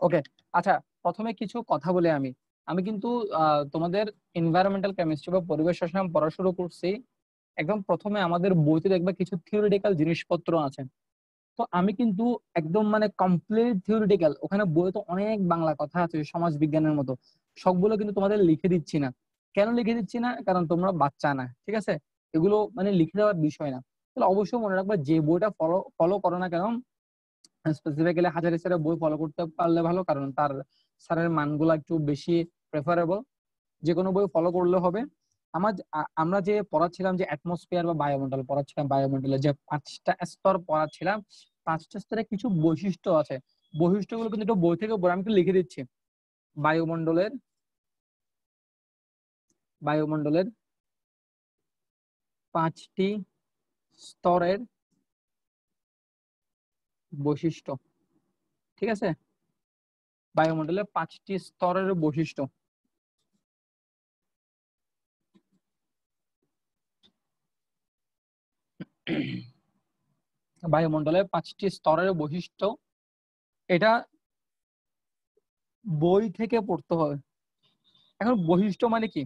ওকে, আচ্ছা, প্রথমে কিছু কথা বলে আমি আমি কিন্তু তোমাদের এনভায়রনমেন্টাল কেমিস্ট্রি বা পরিবেশ রসায়ন পড়া শুরু করছি। একদম প্রথমে আমাদের বইতে দেখবে কিছু থিওরিটিক্যাল জিনিসপত্র আছে। তো আমি কিন্তু একদম মানে কমপ্লিট থিওরিটিক্যাল, ওখানে বইয়ে তো অনেক বাংলা কথা আছে সমাজ বিজ্ঞানের মতো, সবগুলো কিন্তু তোমাদের লিখে দিচ্ছি না। কেন লিখে দিচ্ছি না? কারণ তোমরা বাচ্চা না, ঠিক আছে? এগুলো মানে লিখে দেওয়ার বিষয় না। তাহলে অবশ্যই মনে রাখবা, যে বইটা ফলো ফলো করো না কেন, স্পেসিফিক্যালি হাজারি স্যারের বই ফলো করতে পারলে ভালো, কারণ তার স্যারের মানগুলো একটু বেশি প্রেফারেবল। যে কোনো বই ফলো করলে হবে। আমরা যে পড়াচ্ছিলাম, যে অ্যাটমসফিয়ার বা বায়ুমণ্ডল পড়াচ্ছিলাম, বায়ুমণ্ডলের যে 5টা স্তর পড়াচ্ছিলাম, 5টা স্তরে কিছু বৈশিষ্ট্য আছে। বৈশিষ্ট্যগুলো কিন্তু একটু বই থেকে আমি একটু লিখে দিচ্ছি। বায়ুমণ্ডলের বায়ুমণ্ডলের 5টি স্তরের বৈশিষ্ট্য, ঠিক আছে? বায়ুমণ্ডলের 5টি স্তরের বৈশিষ্ট্য। বায়ুমণ্ডলের 5টি স্তরের বৈশিষ্ট্য, এটা বই থেকে পড়তে হবে। এখন বৈশিষ্ট্য মানে কি?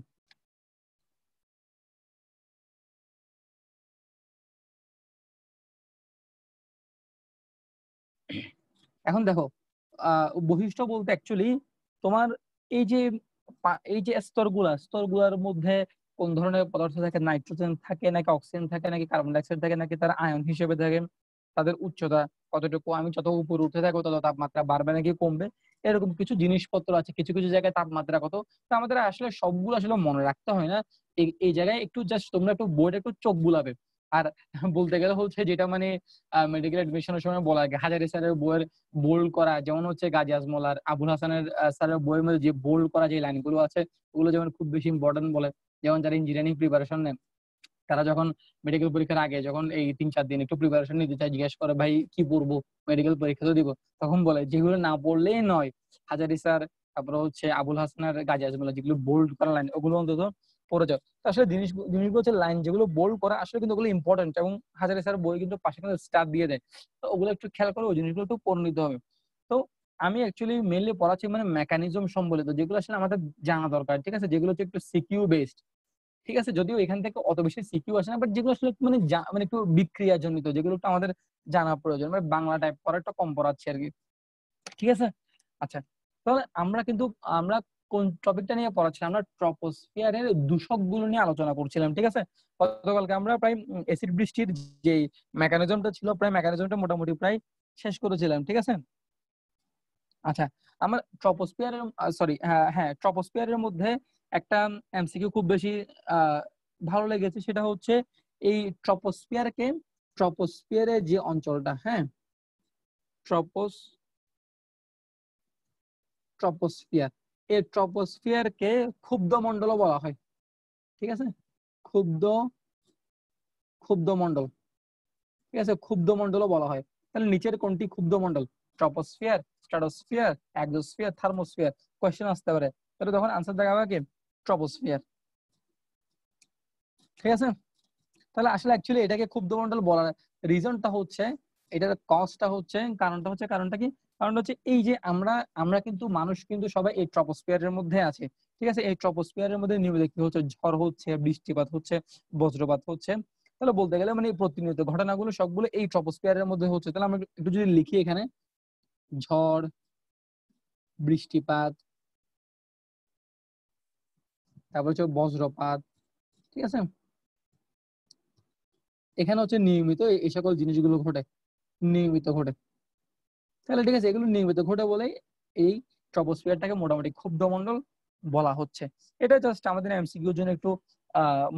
এখন দেখো, বৈশিষ্ট্য বলতে অ্যাকচুয়ালি তোমার এই যে স্তরগুলার মধ্যে কোন ধরনের পদার্থ থাকে, নাইট্রোজেন থাকে নাকি অক্সিজেন থাকে নাকি কার্বন ডাইঅক্সাইড থাকে নাকি তার আয়ন হিসেবে থাকে, তাদের উচ্চতা কতটুকু, আমি যত উপরে উঠে থাকবো তত তাপমাত্রা বাড়বে নাকি কমবে, এরকম কিছু জিনিসপত্র আছে। কিছু কিছু জায়গায় তাপমাত্রা কত, তো আমাদের আসলে সবগুলো আসলে মনে রাখতে হয় না। এই জায়গায় একটু জাস্ট তোমরা একটু বোর্ডে একটু চোখ বুলাবে। আর বলতে গেলে হচ্ছে যেটা মানে মেডিকেল এডমিশনের সময় বলা হয়, হাজারি স্যারের বইয়ের বোল্ড করা, যেমন হচ্ছে গাজী আজমল আর আবুল হাসানের স্যারের বইয়ের মধ্যে যে বোল্ড করা যে লাইনগুলো আছে, ওগুলো যেমন খুব বেশি ইম্পর্টেন্ট বলে। যেমন যারা ইঞ্জিনিয়ারিং প্রিপারেশন নেন, তারা যখন মেডিকেল পরীক্ষার আগে যখন এই 3-4 দিন একটু প্রিপারেশন নিতে চায়, জিজ্ঞেস করে ভাই কি পড়বো, মেডিকেল পরীক্ষা তো দিব, তখন বলে যেগুলো না পড়লেই নয়, হাজারি স্যার, তারপরে হচ্ছে আবুল হাসানের গাজী আজমল যেগুলো বোল্ড করা লাইন, ওগুলো অন্তত পড়ে যাও। তো আসলে জিনিসগুলো হচ্ছে লাইন যেগুলো বোল্ড করা, আসলে কিন্তু ওগুলো ইম্পর্টেন্ট, এবং হাজারি স্যার বই কিন্তু পাশে কিন্তু স্টার দিয়ে দেয়। তো ওগুলো একটু খেয়াল করে ওই জিনিসগুলো একটু পড়ে নিতে হবে। তো আমি অ্যাকচুয়ালি মেনলি পড়াচ্ছি মানে মেকানিজম সম্বলিত, যেগুলো আসলে আমাদের জানা দরকার, ঠিক আছে? যেগুলো হচ্ছে একটু সিকিউ বেসড, ঠিক আছে? যদিও এখান থেকে অত বেশি সিকিউ আসে না, বাট যেগুলো আসলে মানে মানে একটু বিক্রিয়া জনিত, যেগুলো একটু আমাদের জানা প্রয়োজন, মানে বাংলা টাইপ পড়া একটু কম পড়াচ্ছি আর কি, ঠিক আছে? আচ্ছা, তাহলে আমরা কোন টপিকটা নিয়ে পড়াচ্ছিলাম? আমরা ট্রপোস্ফিয়ারের দূষক গুলো নিয়ে আলোচনা করছিলাম, ঠিক আছে? গতকালকে আমরা প্রায় এসিড বৃষ্টির যে মেকানিজমটা ছিল, প্রায় মেকানিজমটা মোটামুটি প্রায় শেষ করেছিলাম, ঠিক আছে? আচ্ছা, আমার ট্রপোস্ফিয়ারের সরি, হ্যাঁ হ্যাঁ, ট্রপোস্ফিয়ারের মধ্যে একটা এমসিকিউ খুব বেশি আহ ভালো লেগেছে। সেটা হচ্ছে এই ট্রপোস্ফিয়ারকে, ট্রপোস্ফিয়ারের যে অঞ্চলটা, হ্যাঁ, ট্রপোস ট্রপোস্ফিয়ার, এই ট্রপোস্ফিয়ারকে ক্ষুব্ধ মণ্ডলও বলা হয়, ঠিক আছে? ক্ষুব্ধ ক্ষুব্ধ মণ্ডল, ঠিক আছে? ক্ষুব্ধ মণ্ডলও বলা হয়। তাহলে নিচের কোনটি ক্ষুব্ধ মণ্ডল? Troposphere, stratosphere, exosphere, thermosphere? Question আসতে পারে, তাহলে তখন আনসার দেখাবে কি? ট্রপোস্ফিয়ার, ঠিক আছে? তাহলে আসলে অ্যাকচুয়ালি এটাকে ক্ষুব্ধমণ্ডল বলার রিজনটা হচ্ছে, এটার কজটা হচ্ছে, কারণটা কি? কারণটা হচ্ছে এই যে আমরা আমরা কিন্তু মানুষ কিন্তু সবাই এই ট্রপোস্ফিয়ারের মধ্যে আছে, ঠিক আছে? এই ট্রপোস্ফিয়ারের মধ্যে নিয়মিত কি হচ্ছে, ঝড় হচ্ছে, বৃষ্টিপাত হচ্ছে, বজ্রপাত হচ্ছে। তাহলে বলতে গেলে মানে প্রতিনিয়ত ঘটনাগুলো সবগুলো এই ট্রপোস্ফিয়ারের মধ্যে হচ্ছে। তাহলে আমরা একটু যদি লিখি এখানে, ঝড়, বৃষ্টিপাত, তারপর হচ্ছে বজ্রপাত, ঠিক আছে? এখানে হচ্ছে নিয়মিত এই সকল জিনিসগুলো ঘটে, নিয়মিত ঘটে। তাহলে ঠিক আছে, এগুলো নিয়মিত ঘটে বলেই এই ট্রপোস্ফিয়ারটাকে মোটামুটি ক্ষুব্ধমণ্ডল বলা হচ্ছে। এটা জাস্ট আমাদের এমসিকিউর জন্য একটু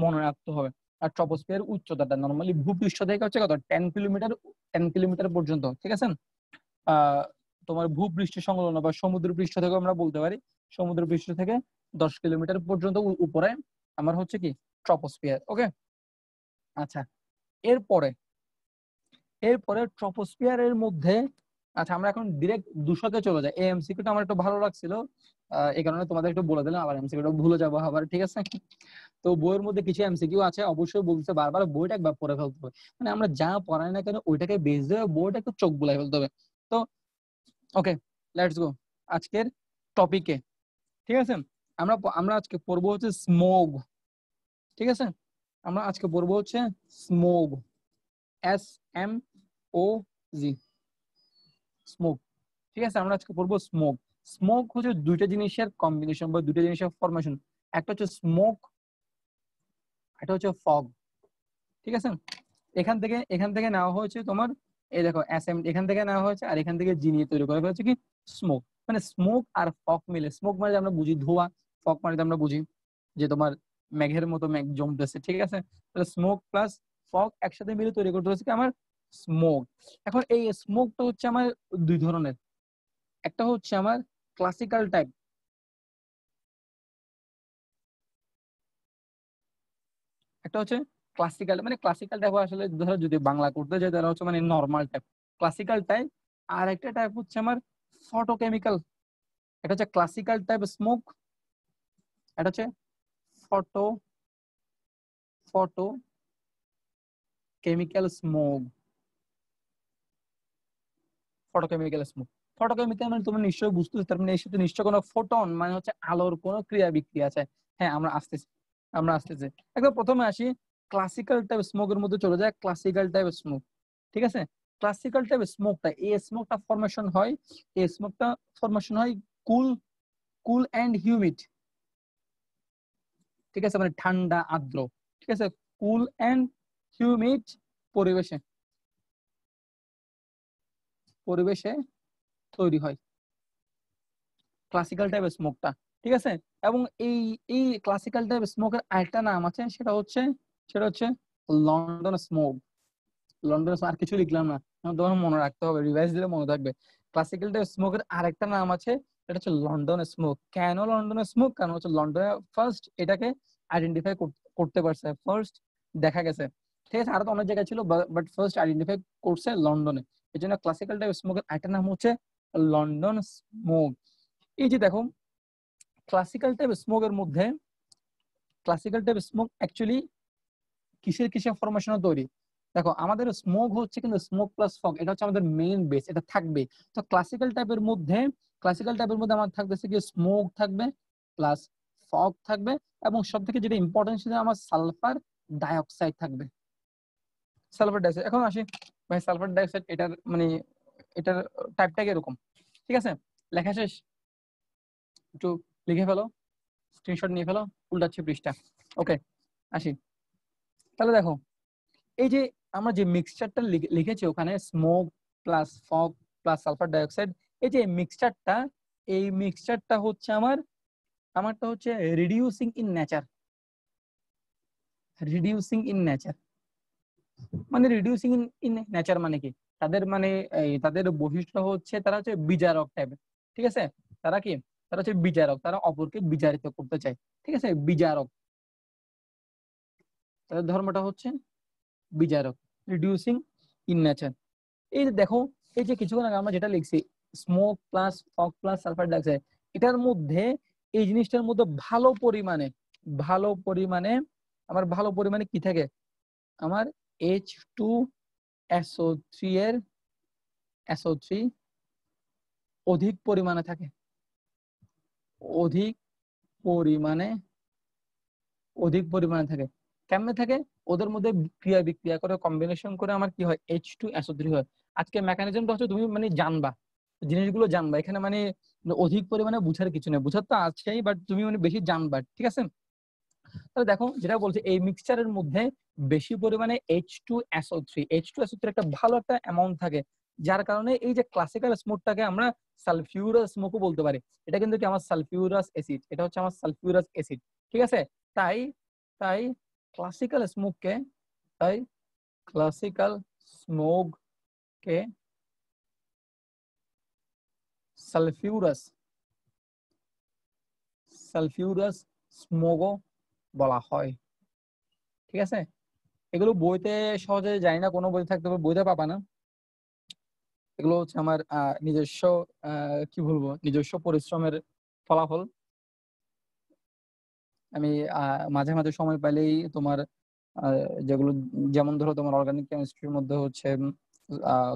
মনে রাখতে হবে। আর ট্রপোস্ফিয়ার উচ্চতাটা নর্মালি ভূপৃষ্ঠ থেকে হচ্ছে কত, 10 কিলোমিটার, 10 কিলোমিটার পর্যন্ত, ঠিক আছে? আহ তোমার ভূপৃষ্ঠ সংলগ্ন বা সমুদ্র পৃষ্ঠ থেকে আমরা বলতে পারি, সমুদ্র পৃষ্ঠ থেকে 10 কিলোমিটার পর্যন্ত উপরে আমার হচ্ছে কি, ট্রপোস্ফিয়ার। ওকে, আচ্ছা, এরপরে এরপরে ট্রপোস্ফিয়ারের মধ্যে, আচ্ছা আমরা এখন ডিরেক্ট দূষকে চলে যাই। এই এমসিকিউটা আমার একটু ভালো লাগছিল, এই কারণে তোমাদের একটু বলে দিলাম, আবার এমসিকিউটা ভুলে যাবো আবার, ঠিক আছে? তো বইয়ের মধ্যে কিছু এমসিকিউ আছে, অবশ্যই বলছে বারবার বইটা একবার পড়ে ফেলতে হবে। মানে আমরা যা পড়াই না কেন ওইটাকে বেস দিয়ে বইটা একটু চোখ বুলাই ফেলতে হবে। তো ওকে, লেটস গো আজকের টপিকে। ঠিক আছে, আমরা আজকে পড়বো হচ্ছে স্মোগ। ঠিক আছে, আমরা আজকে পড়বো হচ্ছে স্মোগ, SMOG, স্মোক। ঠিক আছে, আমরা আজকে পড়বো স্মোক। স্মোক হচ্ছে দুইটা জিনিসের কম্বিনেশন বা দুইটা জিনিসের ফরমেশন। একটা হচ্ছে স্মোক, একটা হচ্ছে ফগ। ঠিক আছে, এখান থেকে নেওয়া হয়েছে তোমার, এই দেখো অ্যাসেম্বলি এখান থেকে নেওয়া হয়েছে, আর এখান থেকে জিনিয়ে তৈরি করা হয়েছে কি স্মোক। মানে স্মোক আর ফগ মিলে, স্মোক মানে আমরা বুঝি ধোঁয়া, ফগ মানে আমরা বুঝি যে তোমার মেঘের মতো মেঘ জমতেছে। ঠিক আছে, তাহলে স্মোক প্লাস ফগ একসাথে মিলে তৈরি করতে হচ্ছে কি আমার স্মোক। এখন এই স্মোকটা হচ্ছে আমার দুই ধরনের। একটা হচ্ছে আমার ক্লাসিক্যাল টাইপ, একটা হচ্ছে ক্লাসিক্যাল, মানে ক্লাসিক্যাল টাইপ আসলে ধরো যদি বাংলা করতে যাই তাহলে হচ্ছে মানে নর্মাল টাইপ, ক্লাসিক্যাল টাইপ। আর একটা টাইপ হচ্ছে আমার ফটোকেমিক্যাল। এটা হচ্ছে ক্লাসিক্যাল টাইপ স্মোক, এটা হচ্ছে photo photo chemical smoke. Photochemical smoke, photochemical মানে তুমি নিশ্চয়ই বুঝতেছো, তার মানে এর সাথে নিশ্চয় কোনো ফোটন মানে হচ্ছে আলোর কোনো ক্রিয়া বিক্রিয়া আছে। হ্যাঁ, আমরা আসতেছি একদম প্রথমে আসি। ক্লাসিক্যাল টাইপ স্মোকের মধ্যে চলে যায় ক্লাসিক্যাল টাইপ স্মোক। ঠিক আছে, ক্লাসিক্যাল টাইপ স্মোকটা, এই স্মোকটা ফরমেশন হয়, এই স্মোকটা ফরমেশন হয় কুল কুল এন্ড হিউমিড। ঠিক আছে, মানে ঠান্ডা আর্দ্র। ঠিক আছে, কুল এন্ড হিউমিড পরিবেশে পরিবেশে তৈরি হয় ক্লাসিক্যাল টাইপ স্মোকটা। ঠিক আছে, এবং এই এই ক্লাসিক্যাল টাইপ স্মোকের আরেকটা নাম আছে, সেটা হচ্ছে লন্ডন স্মোক। লন্ডন, আর কিছু লিখলাম না, তোমার মনে রাখতে হবে, রিভাইজ দিলে মনে থাকবে। ক্লাসিক্যাল টাইপ স্মোকের আরেকটা নাম আছে, এটা হচ্ছে লন্ডন স্মোক। কেন লন্ডন স্মোক? কারণ হচ্ছে লন্ডনে ফার্স্ট এটাকে আইডেন্টিফাই করতে পারছে, ফার্স্ট দেখা গেছে। ঠিক আছে, আরো তো অনেক জায়গায় ছিল, বাট ফার্স্ট আইডেন্টিফাই করছে লন্ডনে। এই জন্য ক্লাসিক্যাল টাইপ স্মোকের আরেকটা নাম হচ্ছে লন্ডন স্মোক। এই যে দেখো, ক্লাসিক্যাল টাইপ স্মোকের মধ্যে, ক্লাসিক্যাল টাইপ স্মোক অ্যাকচুয়ালি কিসের কিসের ফরমেশনে তৈরি? দেখো, আমাদের স্মোক হচ্ছে কিন্তু স্মোক প্লাস ফগ, এটা হচ্ছে আমাদের মেইন বেস, এটা থাকবে। তো ক্লাসিক্যাল টাইপের মধ্যে আমার থাকতেছে কি স্মোক থাকবে প্লাস ফগ থাকবে, এবং সব থেকে যেটা ইম্পর্টেন্ট সেটা আমার সালফার ডাইঅক্সাইড থাকবে। সালফার ডাইঅক্সাইড, এখন আসি ভাই, সালফার ডাইঅক্সাইড এটার মানে এটার টাইপটা এরকম। ঠিক আছে, লেখা শেষ? একটু লিখে ফেলো, স্ক্রিনশট নিয়ে ফেলো, উল্টাচ্ছি পৃষ্ঠা। ওকে, আসি। তাহলে দেখো, এই যে আমরা যে মিক্সচারটা লিখেছি ওখানে, smoke plus fog plus sulphur dioxide, এই যে মিক্সচারটা, এই মিক্সচারটা হচ্ছে আমারটা হচ্ছে reducing in nature. Reducing in nature মানে, রিডিউসিং ইন নেচার মানে কি? তাদের মানে তাদের বৈশিষ্ট্য হচ্ছে তারা হচ্ছে বিজারক টাইপের। ঠিক আছে, তারা কি? তারা হচ্ছে বিজারক, তারা অপরকে বিজারিত করতে চায়। ঠিক আছে, বিজারক, তাদের ধর্মটা হচ্ছে বিজারক, রিডিউসিং ইন নেচার। এই যে দেখো, এই যে কিছুক্ষণ আগে আমরা যেটা লিখছি, smoke plus fog plus sulphur dioxide, এটার মধ্যে, এই জিনিসটার মধ্যে ভালো পরিমাণে কি থাকে? আমার H2SO3 এর SO3 অধিক পরিমাণে থাকে, অধিক পরিমাণে অধিক পরিমাণে থাকে। কেমনে থাকে? ওদের মধ্যে ক্রিয়া বিক্রিয়া করে কম্বিনেশন করে আমার কি হয়, H2SO3 হয়। আজকে মেকানিজমটা হচ্ছে তুমি মানে জানবা, জিনিসগুলো জানবা, এখানে মানে অধিক পরিমাণে বুঝার কিছু নেই, বুঝার তো আছেই, বাট তুমি মানে বেশি জানবা। ঠিক আছে, তাহলে দেখো যেটা বলছে, এই মিক্সচারের মধ্যে বেশি পরিমাণে H2SO3 একটা ভালো একটা অ্যামাউন্ট থাকে, যার কারণে এই যে ক্লাসিক্যাল স্মোকটাকে আমরা সালফিউরাস স্মোকও বলতে পারি। এটা কিন্তু কি আমার সালফিউরাস অ্যাসিড, এটা হচ্ছে আমার সালফিউরাস অ্যাসিড। ঠিক আছে, তাই তাই ক্লাসিক্যাল স্মোককে তাই ক্লাসিক্যাল স্মোককে সালফিউরাস সালফিউরাস স্মোকও বলা হয়। ঠিক আছে, এগুলো বইতে সহজে জানি না, কোনো বই থাকতে হবে, বইতে পাবা না। এগুলো হচ্ছে আমার নিজস্ব, কি বলবো, নিজস্ব পরিশ্রমের ফলাফল। আমি মাঝে মাঝে সময় পাইলেই তোমার যেগুলো, যেমন ধরো তোমার অর্গানিক কেমিস্ট্রির মধ্যে হচ্ছে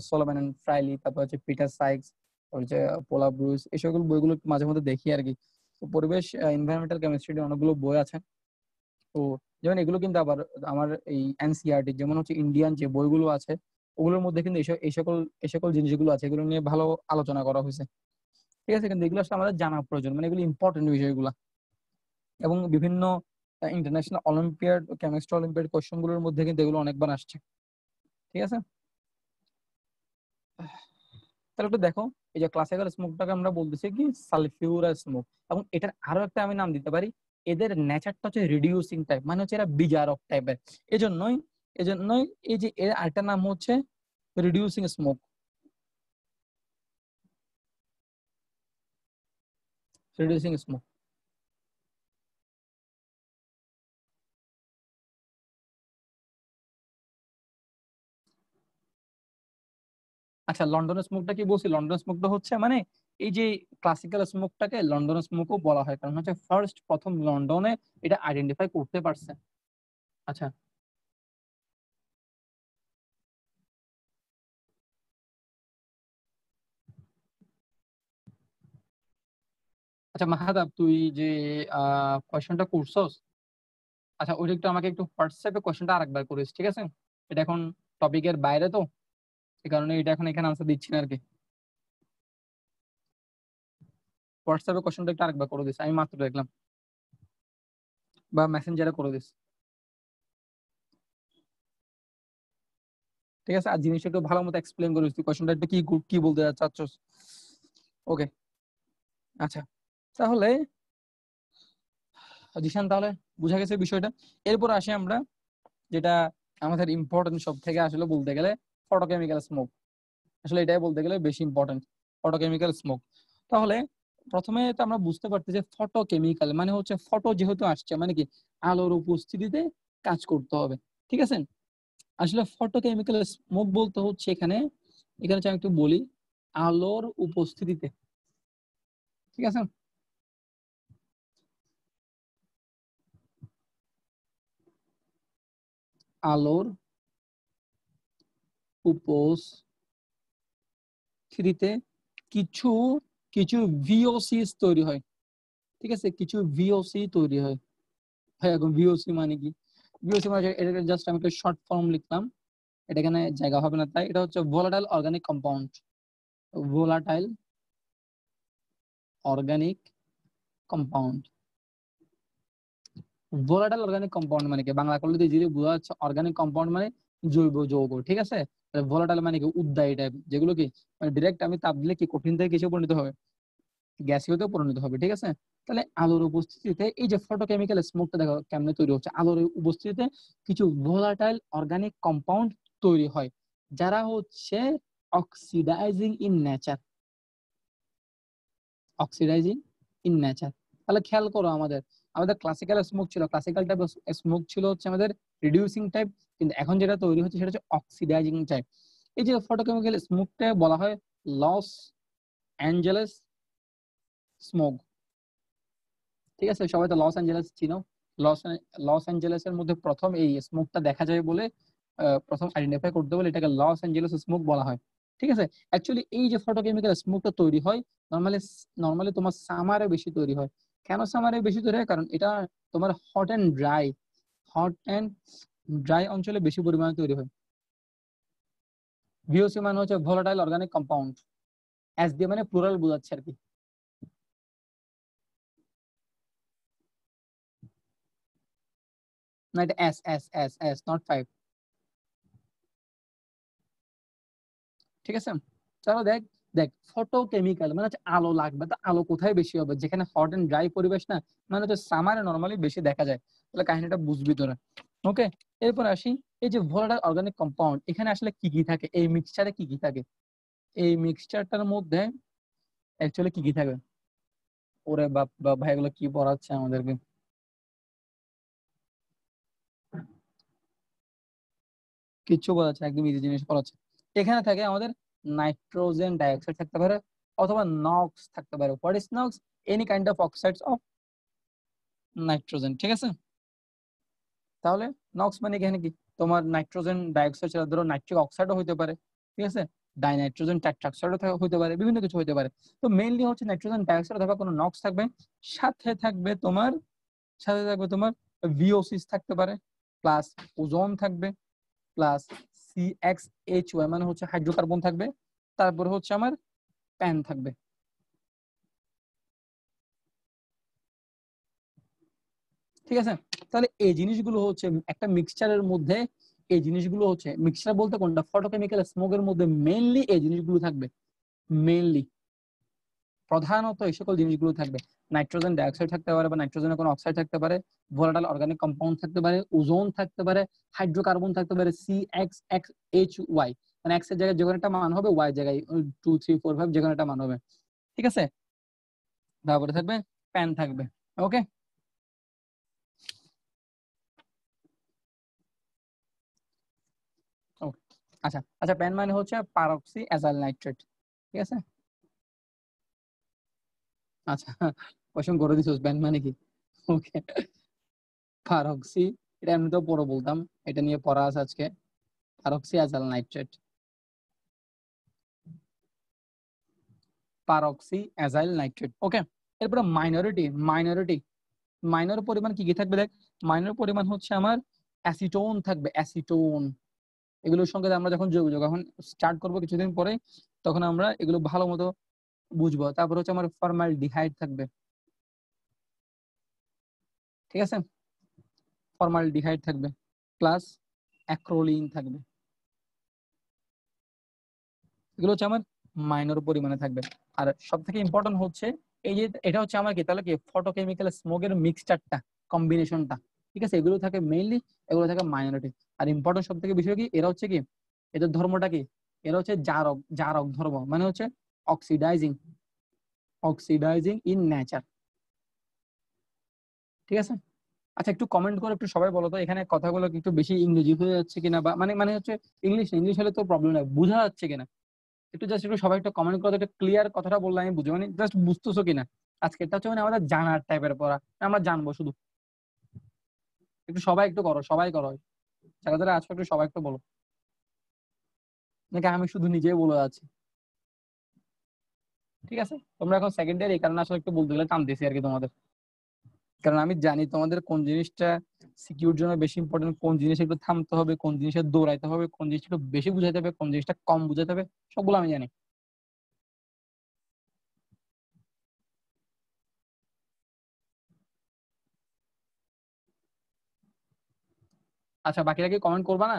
সলোমন এন্ড ফ্রাইলি, তারপর হচ্ছে পিটার সাইক্স, ওই যে পোলা ব্রুস, এই সকল বইগুলো একটু মাঝে মধ্যে দেখি আর কি। তো পরিবেশ এনভায়রনমেন্টাল কেমিস্ট্রি অনেকগুলো বই আছে। তো যেমন এগুলো কিন্তু আবার আমার এই এনসিইআরটি যেমন হচ্ছে ইন্ডিয়ান যে বইগুলো আছে ওগুলোর মধ্যে কিন্তু এই সকল জিনিসগুলো আছে, এগুলো নিয়ে ভালো আলোচনা করা হয়েছে। ঠিক আছে, কিন্তু এগুলো আসলে আমাদের জানা প্রয়োজন, মানে এগুলো ইম্পর্টেন্ট বিষয়গুলো। এবং বিভিন্ন international olympiad, chemistry olympiad question গুলোর মধ্যে কিন্তু এগুলো অনেকবার আসছে। ঠিক আছে, তাহলে একটু দেখো, এই যে ক্লাসিক্যাল স্মোকটাকে আমরা বলতেছি কি সালফিউরাস স্মোক, এবং এটার আরো একটা আমি নাম দিতে পারি, এদের নেচারটা হচ্ছে রিডিউসিং টাইপ, মানে হচ্ছে এরা বিজারক টাইপের। এজন্যই এজন্যই এই যে এর আরেকটা নাম হচ্ছে রিডিউসিং স্মোক, রিডিউসিং স্মোক। আচ্ছা, লন্ডন স্মোকটা কি বলছি, লন্ডন স্মোকটা হচ্ছে মানে এই যে ক্লাসিক্যাল স্মোকটাকে লন্ডন স্মোকও বলা হয়, কারণ হচ্ছে প্রথম লন্ডনে এটা আইডেন্টিফাই করতে পারছে। আচ্ছা আচ্ছা মাহাতাব, তুই যে কোয়েশনটা করছস, আচ্ছা ওইটা একটু আমাকে একটু হোয়াটসঅ্যাপে কোয়েশনটা আরেকবার করিস, ঠিক আছে? এটা এখন টপিকের বাইরে তো, এই কারণে এটা এখন এখানে আনসার দিচ্ছি না আর কি। হোয়াটসঅ্যাপে কোয়েশনটা একটু আরেকবার করে দিস, আমি মাত্র দেখলাম, বা মেসেঞ্জারে করে দিস। ঠিক আছে, আর জিনিসটা একটু ভালো মতো এক্সপ্লেন করিস, তুই কোয়েশনটা একটু কি কি বলতে চাচ্ছস। ওকে, আচ্ছা তাহলে জিশান, তাহলে বুঝা গেছে বিষয়টা। এরপর আসি আমরা যেটা আমাদের ইম্পর্টেন্ট সব থেকে আসলে বলতে গেলে, ফটোকেমিক্যাল স্মোক। আসলে এটাই বলতে গেলে বেশি ইম্পর্টেন্ট, ফটোকেমিক্যাল স্মোক। তাহলে প্রথমে তো আমরা বুঝতে পারছি যে ফটোকেমিক্যাল মানে হচ্ছে ফটো যেহেতু আসছে মানে কি আলোর উপস্থিতিতে কাজ করতে হবে। ঠিক আছে, আসলে ফটোকেমিক্যাল স্মোক বলতে হচ্ছে এখানে, এখানে হচ্ছে আমি একটু বলি, আলোর উপস্থিতিতে। ঠিক আছে, আলোর উপস্থিতিতে কিছু কিছু ভিওসি তৈরি হয়। ঠিক আছে, কিছু ভিওসি তৈরি হয়। ভাই এখন ভিওসি মানে কি? ভিওসি মানে এটা জাস্ট আমি একটা শর্ট ফর্ম লিখলাম, এটা এখানে জায়গা হবে না, তাই এটা হচ্ছে volatile organic compound. Volatile organic compound. Volatile organic compound মানে কি, বাংলা করলে যদি বোঝা যাচ্ছে অর্গানিক কম্পাউন্ড মানে জৈব যৌগ। ঠিক আছে, ভোলাটাইল মানে কি উদ্বায়ী টাইপ, যেগুলো কি মানে ডিরেক্ট আমি তাপ দিলে কি কঠিন থেকে কিছু পরিণত হবে, গ্যাসীয়তে পরিণত হবে। ঠিক আছে, তাহলে আলোর উপস্থিতিতে এই যে ফটোকেমিক্যাল স্মোকটা দেখো কেমনে তৈরি হচ্ছে, আলোর উপস্থিতিতে কিছু ভোলাটাইল অর্গানিক কম্পাউন্ড তৈরি হয়, যারা হচ্ছে oxidising in nature, oxidising in nature. তাহলে খেয়াল করো, আমাদের আমাদের ক্লাসিক্যাল স্মোক ছিল, ক্লাসিক্যাল টাইপ স্মোক ছিল হচ্ছে আমাদের রিডিউসিং টাইপ, কিন্তু এখন যেটা তৈরি হচ্ছে সেটা হচ্ছে অক্সিডাইজিং টাইপ। এই যে ফটোকেমিক্যাল স্মোকটা বলা হয় লস অ্যাঞ্জেলেস স্মোক। ঠিক আছে, সবাই তো লস অ্যাঞ্জেলেস চিনো। লস লস অ্যাঞ্জেলেসের মধ্যে প্রথম এই স্মোকটা দেখা যায় বলে, প্রথম আইডেন্টিফাই করতে বলে এটাকে লস অ্যাঞ্জেলেস স্মোক বলা হয়। ঠিক আছে, অ্যাকচুয়ালি এই যে ফটোকেমিক্যাল স্মোকটা তৈরি হয় নর্মালি, নর্মালি তোমার সামারে বেশি তৈরি হয়। কেন সামারে বেশি তৈরি হয়? কারণ এটা তোমার হট অ্যান্ড ড্রাই অঞ্চলে বেশি পরিমাণে তৈরি হয়। ভিওসি মানে হচ্ছে ভোলাটাইল অর্গানিক কম্পাউন্ড, এস দিয়ে মানে প্লুরাল বোঝাচ্ছে আর কি। না, এটা S S S S not five. ঠিক আছে, চলো দেখ, দেখ ফটোকেমিক্যাল মানে হচ্ছে আলো লাগবে, তো আলো কোথায় বেশি হবে? যেখানে হট এন্ড ড্রাই পরিবেশ না, মানে হচ্ছে সামারে নর্মালি বেশি দেখা যায়। তাহলে কাহিনীটা বুঝবি তোরা। ওকে, এরপর আসি, এই যে ভোলাটাইল অর্গানিক কম্পাউন্ড এখানে আসলে কি কি থাকে, এই মিক্সচারে কি কি থাকে, এই মিক্সচারটার মধ্যে অ্যাকচুয়ালি কি কি থাকে। ওরে বাপ বাপ ভাই, এগুলো কি পড়াচ্ছে আমাদেরকে! কিচ্ছু বলাচ্ছে, একদম ইজি জিনিস পড়াচ্ছে। এখানে থাকে আমাদের নাইট্রোজেন ডাইঅক্সাইড থাকতে পারে, অথবা নক্স থাকতে পারে। What is NOx? Any kind of oxides of nitrogen. ঠিক আছে, তাহলে নক্স মানে এখানে কি তোমার নাইট্রোজেন ডাইঅক্সাইড ছাড়া ধরো নাইট্রিক অক্সাইডও হতে পারে। ঠিক আছে, ডাইনাইট্রোজেন টেট্রাক্সাইড হতে পারে, বিভিন্ন কিছু হতে পারে। তো মেইনলি হচ্ছে নাইট্রোজেন ডাইঅক্সাইড অথবা কোনো নক্স থাকবে, সাথে থাকবে তোমার ভিওসিস থাকতে পারে, প্লাস ওজোন থাকবে, প্লাস CXHY মানে হচ্ছে হাইড্রোকার্বন থাকবে, তারপরে হচ্ছে আমার প্যান থাকবে। ঠিক আছে, তাহলে এই জিনিসগুলো হচ্ছে একটা মিক্সচারের মধ্যে, এই জিনিসগুলো হচ্ছে মিক্সচার বলতে কোনটা, ফটোকেমিক্যাল স্মোকের মধ্যে মেইনলি এই জিনিসগুলো থাকবে, মেইনলি প্রধানত এই সকল জিনিসগুলো থাকবে। নাইট্রোজেন ডাইঅক্সাইড থাকতে পারে বা নাইট্রোজেনের কোনো অক্সাইড থাকতে পারে, ভোলাটাইল অর্গানিক কম্পাউন্ড থাকতে পারে, ওজোন থাকতে পারে, হাইড্রোকার্বন থাকতে পারে, CXHY মানে এক্স এর জায়গায় যে কোনো একটা মান হবে, ওয়াই জায়গায় 2 3 4 5 যে কোনো একটা মান হবে। ঠিক আছে, তারপরে থাকবে প্যান থাকবে। ওকে, আচ্ছা আচ্ছা, প্যান মানে হচ্ছে পারক্সি অ্যাজাইল নাইট্রেট। ঠিক আছে, আচ্ছা কোশ্চেন করে দিছিস প্যান মানে কি। ওকে, পারক্সি, এটা এমনিতেও পরে বলতাম, এটা নিয়ে পড়া আছে আজকে। পারক্সি অ্যাজাইল নাইট্রেট, পারক্সি অ্যাজাইল নাইট্রেট। ওকে, এরপরে মাইনরিটি, মাইনর পরিমাণ কি কি থাকবে দেখ, মাইনর পরিমাণ হচ্ছে আমার অ্যাসিটোন থাকবে, অ্যাসিটোন। এগুলোর সঙ্গে আমরা যখন যখন স্টার্ট করবো কিছুদিন পরে, তখন আমরা এগুলো ভালো মতো বুঝবো। তারপর হচ্ছে আমার ফর্মালডিহাইড থাকবে। ঠিক আছে, ফর্মালডিহাইড থাকবে, প্লাস অ্যাক্রোলিন থাকবে। এগুলো হচ্ছে আমার মাইনর পরিমাণে থাকবে। আর সব থেকে ইম্পর্টেন্ট হচ্ছে এই যে এটা হচ্ছে আমার কি, তাহলে কি ফটোকেমিক্যাল স্মোকের মিক্সচারটা, কম্বিনেশনটা। ঠিক আছে, এগুলো থাকে মেইনলি, এগুলো থাকে মাইনরিটি। আর ইম্পর্টেন্ট সব থেকে বিষয় কি, এরা হচ্ছে কি, এদের ধর্মটা কি, এরা হচ্ছে জারক, জারক ধর্ম মানে হচ্ছে অক্সিডাইজিং, অক্সিডাইজিং ইন নেচার। ঠিক আছে, আচ্ছা একটু কমেন্ট করে একটু সবাই বলো তো, এখানে কথাগুলো কি একটু বেশি ইংরেজি হয়ে যাচ্ছে কিনা, বা মানে মানে হচ্ছে ইংলিশ, ইংলিশ হলে তো প্রবলেম নাই, বোঝা যাচ্ছে কিনা। একটু জাস্ট একটু সবাই একটু কমেন্ট করে একটু ক্লিয়ার কথাটা বললে আমি বুঝি, মানে জাস্ট বুঝতেছো কিনা। আজকে এটা হচ্ছে মানে আমাদের জানার টাইপের পড়া, আমরা জানবো শুধু। একটু সবাই একটু করো, সবাই করো, যারা যারা আছো একটু সবাই একটু বলো, নাকি আমি শুধু নিজেই বলে আছি। ঠিক আছে, তোমরা এখন সেকেন্ড ইয়ার, এই কারণে আসলে একটু বলতে গেলে টান দিয়েছি আর কি তোমাদের, কারণ আমি জানি তোমাদের কোন জিনিসটা সিকিউর জন্য বেশি ইম্পর্টেন্ট, কোন জিনিস একটু থামতে হবে, কোন জিনিসে দৌড়াইতে হবে, কোন জিনিসটা একটু বেশি বুঝাইতে হবে, কোন জিনিসটা কম বুঝাইতে হবে, সবগুলো আমি জানি। আচ্ছা, বাকিরা কি কমেন্ট করবা না,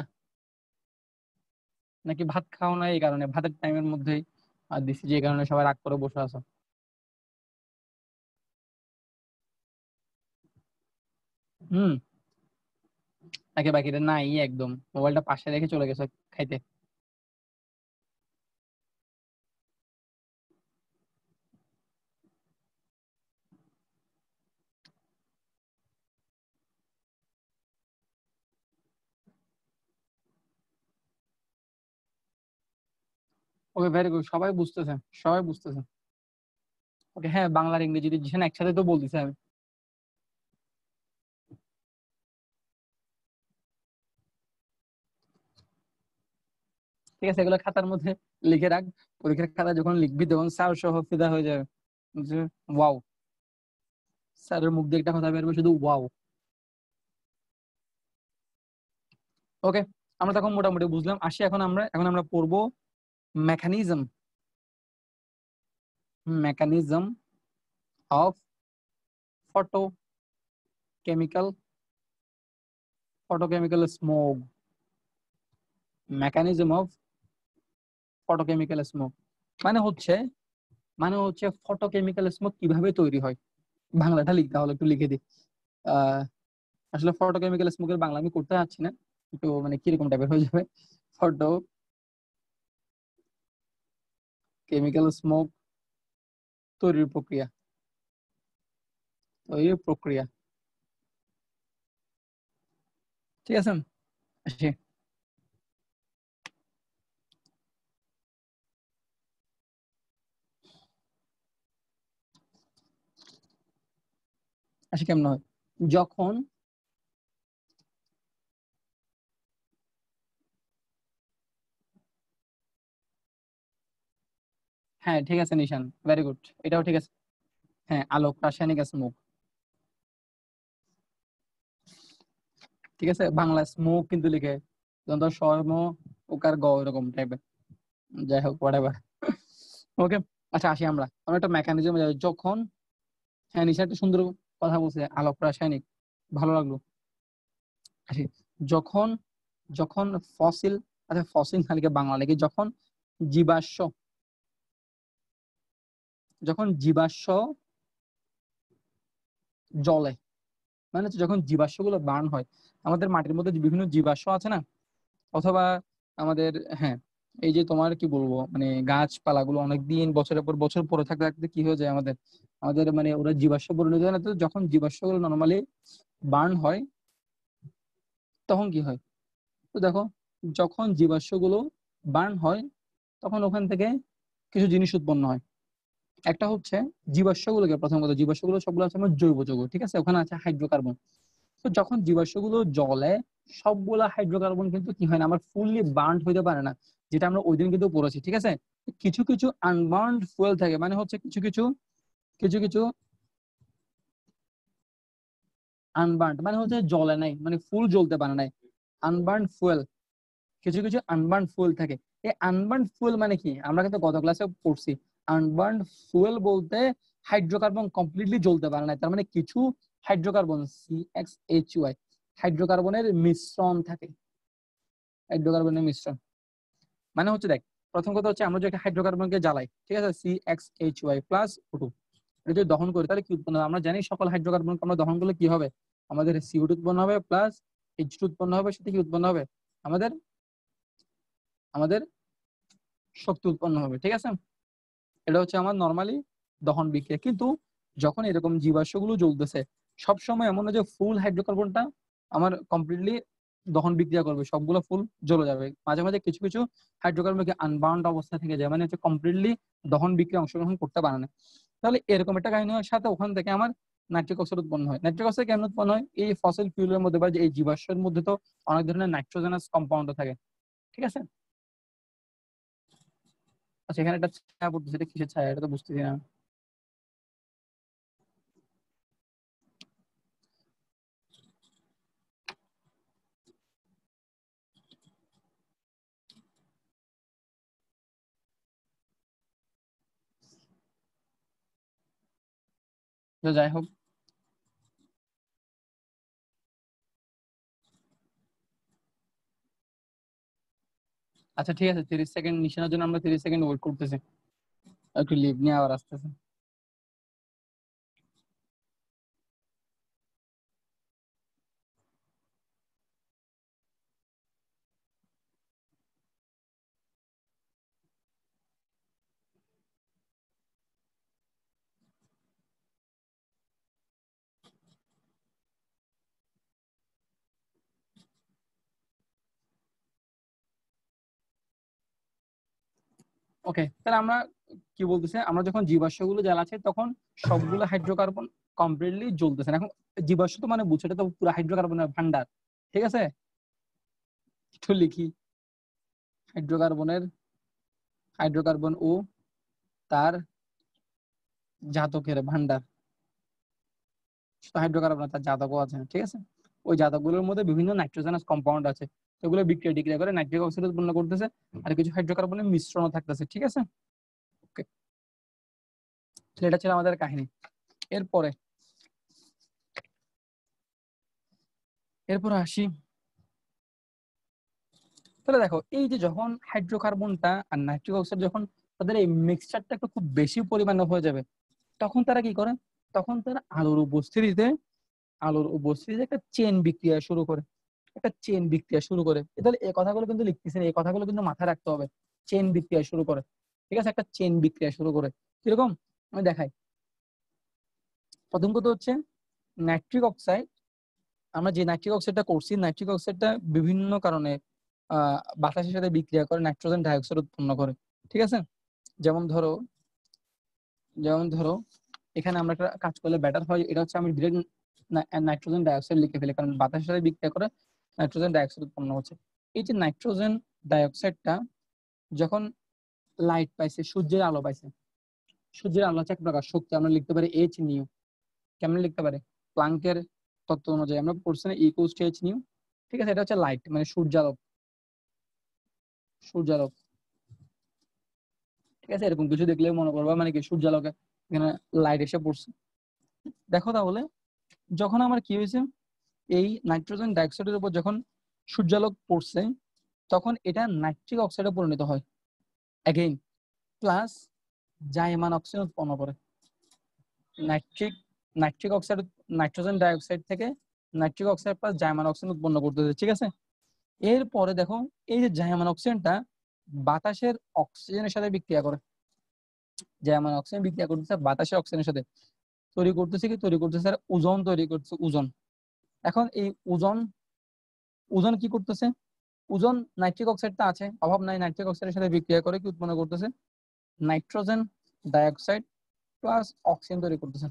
নাকি ভাত খাও না এই কারণে, ভাতের টাইমের মধ্যেই আর দিছি যে কারণে সবাই রাগ করে বসে আছো। হুম, নাকি বাকিরা নাই, একদম মোবাইলটা পাশে রেখে চলে গেছে খাইতে। ওকে, ভেরি গুড, সবাই বুঝতেছে, সবাই বুঝতেছে। ওকে, হ্যাঁ, বাংলার ইংরেজি ডিকশন একসাথে তো বলতেছি আমি। ঠিক আছে, এগুলো খাতার মধ্যে লিখে রাখ, পরীক্ষার খাতা যখন লিখবি তখন স্যার সহ ফিদা হয়ে যাবে যে ওয়াও, স্যারের মুখ দিয়ে একটা কথা বেরবে শুধু ওয়াও। ওকে, আমরা তখন মোটামুটি বুঝলাম। আসি এখন আমরা, এখন আমরা পড়বো mechanism, mechanism of photo chemical, photochemical smoke, mechanism of photochemical smoke মানে হচ্ছে, মানে হচ্ছে ফটোকেমিক্যাল স্মোক কিভাবে তৈরি হয়। বাংলাটা লিখতে হলে একটু লিখে দিই। আহ আসলে ফটোকেমিক্যাল স্মোকের বাংলা আমি করতে যাচ্ছি না, একটু মানে কিরকম টাইপের হয়ে যাবে। ফটো কেমিক্যাল স্মোক তৈরির প্রক্রিয়া, তৈরির প্রক্রিয়া। ঠিক আছে, আসি, আসি কেমন হয়, যখন হ্যাঁ ঠিক আছে নিশান, ভেরি গুড, এটাও ঠিক আছে। হ্যাঁ আলোক রাসায়নিক স্মোক, ঠিক আছে। বাংলা স্মোক কিন্তু লিখে যখন স্বর্ম ওকার গ এরকম টাইপের, যাই হোক হোয়াটএভার। ওকে, আচ্ছা আসি আমরা আমরা একটা মেকানিজম, যখন, হ্যাঁ নিশা একটা সুন্দর কথা বলছে, আলোক রাসায়নিক, ভালো লাগলো। আসি, যখন, যখন ফসিল, আচ্ছা ফসিল না লিখে বাংলা লিখে, যখন জীবাশ্ম, যখন জীবাশ্ম জ্বলে, মানে হচ্ছে যখন জীবাশ্ম গুলো বার্ন হয়, আমাদের মাটির মধ্যে যে বিভিন্ন জীবাশ্ম আছে না, অথবা আমাদের, হ্যাঁ এই যে তোমার কি বলবো, মানে গাছপালাগুলো অনেকদিন বছরের পর বছর পরে থাকতে থাকতে কি হয়ে যায় আমাদের, আমাদের মানে ওরা জীবাশ্ম পরিণত হয় না, তো যখন জীবাশ্মগুলো নর্মালি বার্ন হয় তখন কি হয়, তো দেখো যখন জীবাশ্মগুলো বার্ন হয় তখন ওখান থেকে কিছু জিনিস উৎপন্ন হয়। একটা হচ্ছে জীবাশ্মগুলোকে, প্রথম কথা জীবাশ্মগুলো সবগুলো আছে আমার জৈব যৌগ, ঠিক আছে, ওখানে আছে হাইড্রোকার্বন। তো যখন জীবাশ্মগুলো জ্বলে সবগুলা হাইড্রোকার্বন কিন্তু কি হয় না, আমার ফুললি বার্ন হইতে পারে না, যেটা আমরা ওই দিন কিন্তু পড়েছি, ঠিক আছে। কিছু কিছু আনবার্নড ফুয়েল থাকে, মানে হচ্ছে কিছু কিছু, কিছু কিছু আনবার্নড মানে হচ্ছে জ্বলে নাই, মানে ফুল জ্বলতে পারে নাই, আনবার্নড ফুয়েল, কিছু কিছু আনবার্ন ফুয়েল থাকে। এই আনবার্ন ফুয়েল মানে কি, আমরা কিন্তু গত ক্লাসে পড়ছি, আনবার্ন ফুয়েল বলতে হাইড্রোকার্বন কমপ্লিটলি জ্বলতে পারে না, তার মানে কিছু হাইড্রোকার্বন CxHyy হাইড্রোকার্বনের মিশ্রণ থাকে, হাইড্রোকার্বনের মিশ্রণ, মানে হচ্ছে দেখ, প্রথম কথা হচ্ছে আমরা যে একটা হাইড্রোকার্বনকে জ্বালাই, ঠিক আছে, CxHyy প্লাস O2, এটা যদি দহন করি তাহলে কি উৎপন্ন হবে, আমরা জানি সকল হাইড্রোকার্বনকে আমরা দহন করলে কি হবে, আমাদের CO2 উৎপন্ন হবে প্লাস H2 উৎপন্ন হবে, সেটা কি উৎপন্ন হবে, আমাদের, আমাদের শক্তি উৎপন্ন হবে, ঠিক আছে। এটা হচ্ছে আমার নর্মালি দহন বিক্রিয়া। কিন্তু যখন এরকম জীবাশ্মগুলো জ্বলতেছে, সবসময় এমন না যে ফুল হাইড্রোকার্বনটা আমার কমপ্লিটলি দহন বিক্রিয়া করবে, সবগুলো ফুল জ্বলে যাবে, মাঝে মাঝে কিছু কিছু হাইড্রোকার্বনকে আনবাউন্ড অবস্থা থেকে যায়, মানে হচ্ছে কমপ্লিটলি দহন বিক্রিয়া অংশগ্রহণ করতে পারে না। তাহলে এরকম একটা কাহিনী হওয়ার সাথে ওখান থেকে আমার নাইট্রিক অক্সাইড উৎপন্ন হয়। নাইট্রিক অক্সাইড কেমন উৎপন্ন হয়, এই ফসিল ফিউলের মধ্যে বা এই জীবাশ্মের মধ্যে তো অনেক ধরনের নাইট্রোজেনাস কম্পাউন্ড থাকে, ঠিক আছে। আচ্ছা এখানে একটা ছায়া পড়তেছে, এটা কিসের ছায়া, এটা তো বুঝতেছি না। তো যাই হোক, আচ্ছা ঠিক আছে, 30 সেকেন্ড নিশানোর জন্য আমরা 30 সেকেন্ড ওয়েট করতেছি, একটু লিভ নিয়ে আবার আসতেছে। ওকে, তাহলে আমরা কি বলতেছে, আমরা যখন জীবাশ্মগুলো জ্বালাচ্ছি তখন সবগুলো হাইড্রোকার্বন কমপ্লিটলি জ্বলতেছে না। এখন জীবাশ্ম তো মানে বুঝছো, এটা তো পুরো হাইড্রোকার্বনের ভান্ডার, ঠিক আছে। একটু লিখি, হাইড্রোকার্বনের, হাইড্রোকার্বন ও তার জাতকের ভান্ডার, শুধু হাইড্রোকার্বন না, তার জাতকও আছে, ঠিক আছে। ওই জাতকগুলোর মধ্যে বিভিন্ন নাইট্রোজেনাস কম্পাউন্ড আছে, সেগুলো বিক্রিয়া টিক্রিয়া করে নাইট্রিক অক্সাইড উৎপন্ন করতেছে, আর কিছু হাইড্রোকার্বনের মিশ্রণ থাকতেছে, ঠিক আছে। ওকে, এটা ছিল আমাদের কাহিনী। এরপরে, এরপরে আসি, তাহলে দেখো এই যে যখন হাইড্রোকার্বনটা আর নাইট্রিক অক্সাইড যখন তাদের এই মিক্সচারটা একটু খুব বেশি পরিমাণে হয়ে যাবে, তখন তারা কি করে, তখন তারা আলোর উপস্থিতিতে একটা চেন বিক্রিয়া শুরু করে, একটা চেন বিক্রিয়া শুরু করে। তাহলে এই কথাগুলো কিন্তু লিখতেছেন, এই কথাগুলো কিন্তু মাথায় রাখতে হবে, চেন বিক্রিয়া শুরু করে, ঠিক আছে, একটা চেন বিক্রিয়া শুরু করে, কিরকম আমি দেখাই। প্রথম কথা হচ্ছে নাইট্রিক অক্সাইড, আমরা যে নাইট্রিক অক্সাইডটা করছি, নাইট্রিক অক্সাইডটা বিভিন্ন কারণে বাতাসের সাথে বিক্রিয়া করে নাইট্রোজেন ডাইঅক্সাইড উৎপন্ন করে, ঠিক আছে। যেমন ধরো, যেমন ধরো এখানে আমরা একটা কাজ করলে ব্যাটার হয়, এটা হচ্ছে আমি ডিরেক্ট নাইট্রোজেন ডাইঅক্সাইড লিখে ফেলি, কারণ বাতাসের সাথে বিক্রিয়া করে নাইট্রোজেন ডাইঅক্সাইড উৎপন্ন হচ্ছে। এই যে নাইট্রোজেন ডাইঅক্সাইডটা যখন লাইট পাইছে, সূর্যের আলো পাইছে। সূর্যের আলো হচ্ছে এক প্রকার শক্তি, আমরা লিখতে পারি এইচ নিউ। কেমন লিখতে পারে? প্লাঙ্কের তত্ত্ব অনুযায়ী আমরা পড়ছি না, ইকুয়ালস টু এইচ নিউ। ঠিক আছে, এটা হচ্ছে লাইট মানে সূর্যালোক। সূর্যালোক, ঠিক আছে, এরকম কিছু দেখলে মনে করবা মানে কি সূর্যালোকে এখানে লাইট এসে পড়ছে। দেখো তাহলে যখন আমার কি হয়েছে, এই নাইট্রোজেন ডাইঅক্সাইডের উপর যখন সূর্যালোক পড়ছে তখন এটা নাইট্রিক অক্সাইডে পরিণত হয় অ্যাগেইন, প্লাস জাইমান অক্সিজেন উৎপন্ন করে। Nitric nitric oxide, nitrogen dioxide থেকে নাইট্রিক অক্সাইড প্লাস জাইমান অক্সিজেন উৎপন্ন করতেছে। ঠিক আছে, এরপরে দেখো এই যে জাইমান অক্সিজেনটা বাতাসের অক্সিজেনের সাথে বিক্রিয়া করে। জাইমান অক্সিজেন বিক্রিয়া করতেছে বাতাসের অক্সিজেনের সাথে, তৈরি করতেছে কি, তৈরি করতেছে আর ওজোন তৈরি করতেছে, ওজোন। এখন এই ওজোন, ওজোন কি করতেছে, ওজোন নাইট্রিক অক্সাইডটা আছে, অভাব নাই, নাইট্রিক অক্সাইডের সাথে বিক্রিয়া করে কি উৎপন্ন করতেছে, নাইট্রোজেন ডাইঅক্সাইড প্লাস অক্সিজেন তৈরি করতেছে।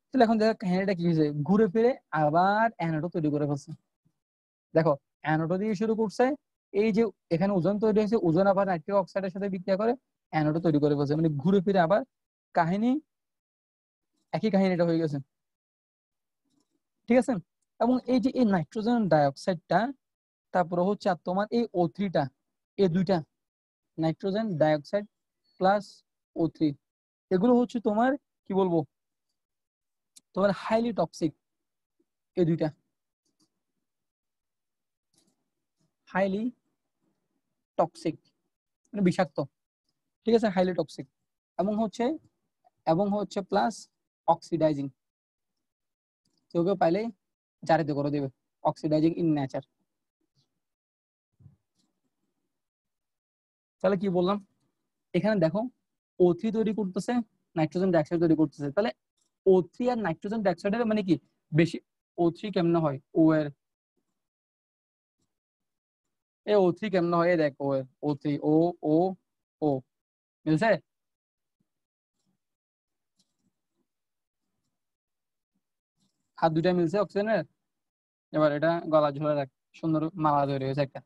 তাহলে এখন দেখো কাহিনীটা কি হয়েছে, ঘুরে ফিরে আবার অ্যানোডও তৈরি করে ফেলছে। দেখো অ্যানোডো দিয়ে শুরু করছে, এই যে এখানে ওজোন তৈরি হয়েছে, ওজোন আবার নাইট্রিক অক্সাইডের সাথে বিক্রিয়া করে অ্যানোডও তৈরি করে ফেলছে, মানে ঘুরে ফিরে আবার কাহিনী, একই কাহিনীটা হয়ে গেছে। ঠিক আছে, এবং এই যে এই নাইট্রোজেন ডাইঅক্সাইডটা, তারপরে হচ্ছে আর তোমার এই O3টা, এই দুইটা নাইট্রোজেন ডাইঅক্সাইড প্লাস O3, এগুলো হচ্ছে তোমার কি বলবো, তোমার হাইলি টক্সিক। এই দুইটা হাইলি টক্সিক মানে বিষাক্ত। ঠিক আছে, হাইলি টক্সিক এবং হচ্ছে প্লাস অক্সিডাইজিং। কেউ কেউ পাইলে জারিত করে দেবে, অক্সিডাইজিং ইন নেচার। তাহলে কি বললাম, এখানে দেখো O3 তৈরি করতেছে, নাইট্রোজেন ডাইঅক্সাইড তৈরি করতেছে। তাহলে O3 আর নাইট্রোজেন ডাইঅক্সাইডের মানে কি বেশি, O3 কেমনে হয়, ও এর O3 কেমনে হয়, দেখ ও এর O3, ও ও ও মিলছে, হাত দুইটা মিলছে অক্সিজেনের। এবার এটা গলা ঝুলে রাখ, সুন্দর মালা তৈরি হয়েছে একটা।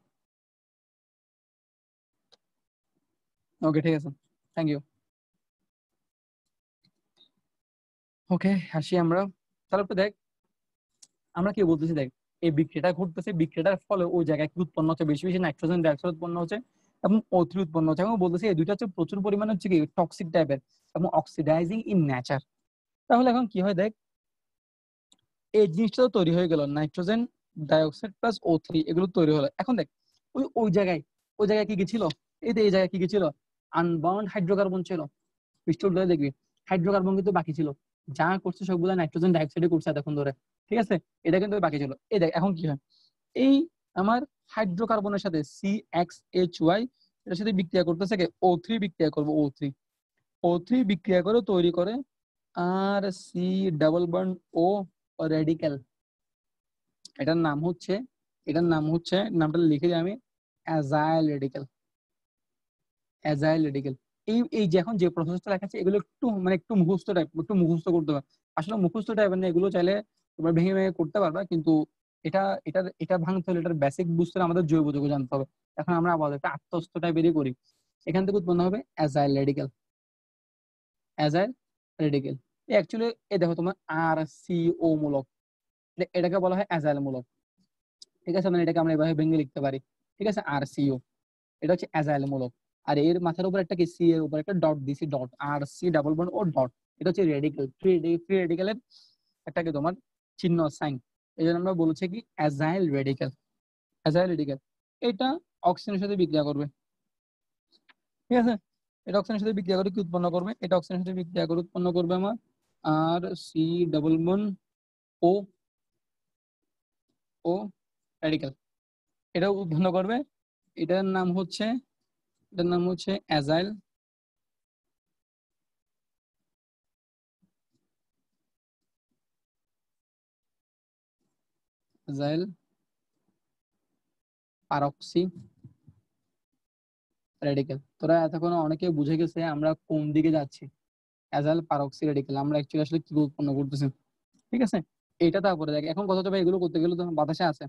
ওকে ঠিক আছে, থ্যাংক ইউ। ওকে হাসি আমরা। তারপর দেখ আমরা কি বলতেছি, দেখ এই বিক্রিয়াটা ঘটতেছে, বিক্রিয়াটার ফলে ওই জায়গায় কি উৎপন্ন হচ্ছে, বেশি বেশি নাইট্রোজেন ডাইঅক্সাইড উৎপন্ন হচ্ছে এবং O3 উৎপন্ন হচ্ছে। এবং বলতেছি এই দুইটা হচ্ছে প্রচুর পরিমাণে হচ্ছে কি টক্সিক টাইপের এবং অক্সিডাইজিং ইন নেচার। তাহলে এখন কি হয় দেখ, এই জিনিসটা তো তৈরি হয়ে গেল, নাইট্রোজেন ডাইঅক্সাইড প্লাস O3 এগুলো তৈরি হলো। এখন দেখ ওই ওই জায়গায়, ওই জায়গায় কি কি ছিল, এই যে এই জায়গায় কি কি ছিল, আনবাউন্ড হাইড্রোকার্বন ছিল। পিস্টলটা দেখবি হাইড্রোকার্বন কিন্তু বাকি ছিল, যা করছে সবগুলো নাইট্রোজেন ডাইঅক্সাইডে করছে এতক্ষণ ধরে। ঠিক আছে, এটা কিন্তু বাকি ছিল। এই দেখ এখন কি হয়, এই আমার হাইড্রোকার্বনের সাথে CXHY এর সাথে বিক্রিয়া করতেছে কি O3 বিক্রিয়া করবো, O3 বিক্রিয়া করে তৈরি করে R C double bond O radical. এটার নাম হচ্ছে, নামটা লিখে দিই আমি, অ্যাজাইল রেডিক্যাল। Agile radical. এই এই যে এখন যে প্রসেসটা লেখাচ্ছে এগুলো একটু মানে একটু মুখস্থ টাইপ, একটু মুখস্থ করতে হবে। আসলে মুখস্থ টাইপের না এগুলো, চাইলে তোমরা ভেঙে ভেঙে করতে পারবা, কিন্তু এটা এটা ভাঙতে হলে এটার বেসিক বুঝতে হলে আমাদের জৈব যৌগ জানতে হবে। এখন আমরা আপাতত একটা আত্মস্থ টাইপেরই করি। এখান থেকে উৎপন্ন হবে agile radical. Agile radical actually এই দেখো তোমার RCO মূলক, এটাকে বলা হয় অ্যাজাইল মূলক। ঠিক আছে, মানে এটাকে আমরা এভাবে ভেঙে লিখতে পারি। ঠিক আছে, RCO এটা হচ্ছে অ্যাজাইল মূলক। আর এর মাথার উপর একটা কি, সি এর উপর একটা ডট দিছি, dot RC double bond O dot. এটা হচ্ছে রেডিক্যাল, ফ্রি রেডিক্যালের একটা কি তোমার চিহ্ন, সাইন। এই জন্য আমরা বলেছি কি অ্যাজাইল রেডিক্যাল। অ্যাজাইল রেডিক্যাল এটা অক্সিজেনের সাথে বিক্রিয়া করবে। ঠিক আছে, এটা অক্সিজেনের সাথে বিক্রিয়া করে কি উৎপন্ন করবে, এটা অক্সিজেনের সাথে বিক্রিয়া করে উৎপন্ন করবে আমার RC ডাবল বন্ড O ও রেডিক্যাল। এটা উৎপন্ন করবে, এটার নাম হচ্ছে, অ্যাজাইল অ্যাজাইল পারক্সি রেডিক্যাল। তোরা এতক্ষণ অনেকে বুঝে গেছে আমরা কোন দিকে যাচ্ছি, অ্যাজাইল পারক্সি রেডিক্যাল আমরা অ্যাকচুয়ালি আসলে কি উৎপন্ন করতেছি। ঠিক আছে, এটা তারপরে দেখ এখন কথা হবে, এগুলো করতে গেলে তো বাতাসে আছে,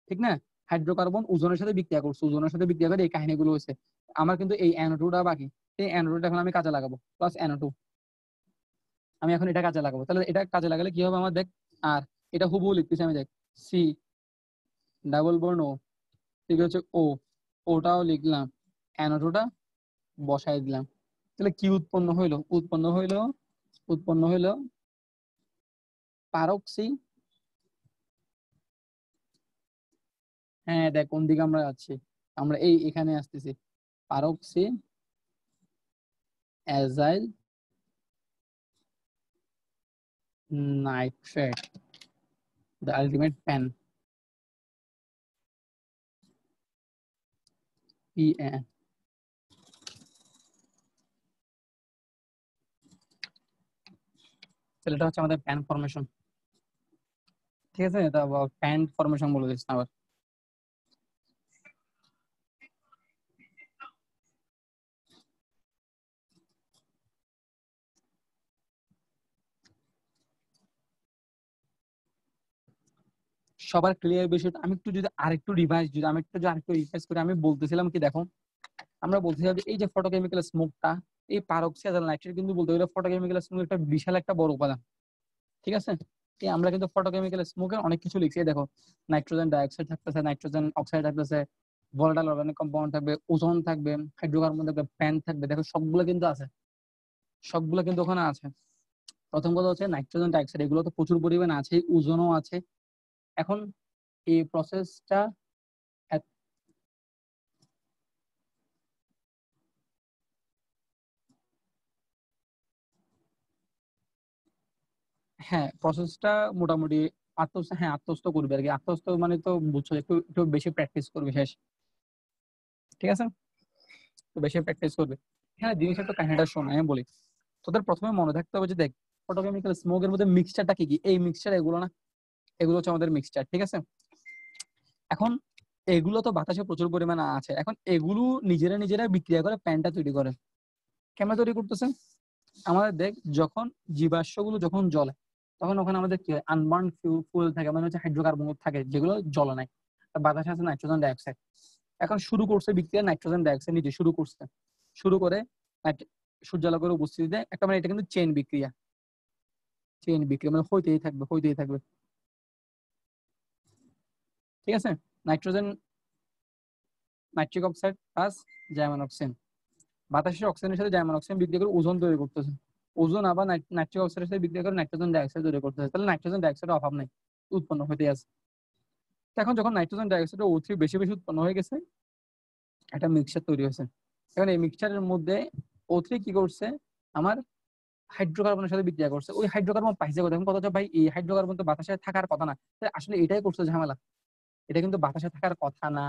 ঠিক না, হাইড্রোকার্বন ওজনের সাথে বিক্রিয়া করছে, ওজনের সাথে বিক্রিয়া করে এই কাহিনীগুলো হয়েছে। আমার কিন্তু এই NO2টা বাকি, এই NO2টা এখন আমি কাজে লাগাবো, প্লাস NO2 আমি এখন এটা কাজে লাগাবো। তাহলে এটা কাজে লাগালে কি হবে আমার দেখ, আর এটা হুবহু লিখতেছি আমি দেখ, সি ডাবল বর্ণ ও, ঠিক হচ্ছে ও, ওটাও লিখলাম, NO2টা বসাই দিলাম। তাহলে কি উৎপন্ন হইলো? উৎপন্ন হইলো পারক্সি, হ্যাঁ দেখ কোন দিকে আমরা যাচ্ছি, আমরা এই এখানে আসতেছি, peroxy acyl nitrate, the ultimate PAN, PN। তাহলে এটা হচ্ছে আমাদের প্যান ফরমেশন, ঠিক আছে? এটা প্যান ফরমেশন বলে দিচ্ছি আবার। সবার ক্লিয়ার বিষয়টা আমি একটু যদি আরেকটু রিভাইজ, যদি আমি একটু যদি আরেকটু রিভাইজ করি, আমি বলতেছিলাম কি দেখো, আমরা বলতেছিলাম যে এই যে ফটোকেমিক্যাল স্মোকটা, এই পারক্সিয়াজাল নাইট্রেট কিন্তু বলতে গেলে ফটোকেমিক্যাল স্মোক একটা বিশাল একটা বড় উপাদান, ঠিক আছে? এই আমরা কিন্তু ফটোকেমিক্যাল স্মোকের অনেক কিছু লিখছি, এই দেখো নাইট্রোজেন ডাইঅক্সাইড থাকতেছে, নাইট্রোজেন অক্সাইড থাকতেছে, ভোলাটাইল অর্গানিক কম্পাউন্ড থাকবে, ওজোন থাকবে, হাইড্রোকার্বন থাকবে, প্যান থাকবে, দেখো সবগুলো কিন্তু আছে, সবগুলো কিন্তু ওখানে আছে। প্রথম কথা হচ্ছে নাইট্রোজেন ডাইঅক্সাইড, এগুলো তো প্রচুর পরিমাণে আছে, ওজোনও আছে। এখন এই প্রসেসটা, হ্যাঁ প্রসেসটা মোটামুটি আত্মস্থ করবে আর কি, আত্মস্থ মানে তো বুঝছো, একটু একটু বেশি প্র্যাকটিস করবে শেষ, ঠিক আছে? তো বেশি প্র্যাকটিস করবে। হ্যাঁ জিনিস একটু কাহিনীটা শোনো আমি বলি। তোদের প্রথমে মনে থাকতে হবে যে দেখ, ফটোকেমিক্যাল স্মোকের মধ্যে মিক্সচারটা কি কি, এই মিক্সচার এগুলো না, এগুলো হচ্ছে আমাদের মিক্সচার, ঠিক আছে? এখন এগুলো তো বাতাসে প্রচুর পরিমাণে আছে, এখন এগুলো নিজেরা নিজেরা বিক্রিয়া করে প্যানটা তৈরি করে। কেমন তৈরি করতেছে? আমাদের দেখ, যখন জীবাশ্মগুলো যখন জ্বলে, তখন ওখানে আমাদের কি হয়, আনবার্ন ফুয়েল থাকে, মানে হচ্ছে হাইড্রোকার্বন থাকে, যেগুলো জ্বলে নাই। আর বাতাসে আছে নাইট্রোজেন ডাইঅক্সাইড। এখন শুরু করছে বিক্রিয়া, নাইট্রোজেন ডাইঅক্সাইড নিজে শুরু করছে, শুরু করে সূর্যালোকের উপস্থিতিতে একটা, মানে এটা কিন্তু চেইন বিক্রিয়া, চেইন বিক্রিয়া মানে হইতেই থাকবে, হইতেই থাকবে, ঠিক আছে? Nitrogen, nitric oxide plus German oxygen, বাতাসের অক্সিজেনের সাথে জার্মান অক্সিজেন বিক্রিয়া করে ওজোন তৈরি করতেছে, ওজোন আবার নাইট্রিক অক্সাইডের সাথে বিক্রিয়া করে নাইট্রোজেন ডাইঅক্সাইড তৈরি করতেছে। তাহলে নাইট্রোজেন ডাইঅক্সাইডের অভাব নেই, উৎপন্ন হইতে আছে। তো এখন যখন নাইট্রোজেন ডাইঅক্সাইড O3 বেশি বেশি উৎপন্ন হয়ে গেছে, একটা মিক্সচার তৈরি হয়েছে। এখন এই মিক্সচারের মধ্যে O3 কি করছে, আমার হাইড্রোকার্বনের সাথে বিক্রিয়া করছে, ওই হাইড্রোকার্বন পাইছে কোথায়? এখন কথা হচ্ছে ভাই এই হাইড্রোকার্বন তো বাতাসে থাকার কথা না, আসলে এটাই করছে ঝামেলা। এটা কিন্তু বাতাসে থাকার কথা না,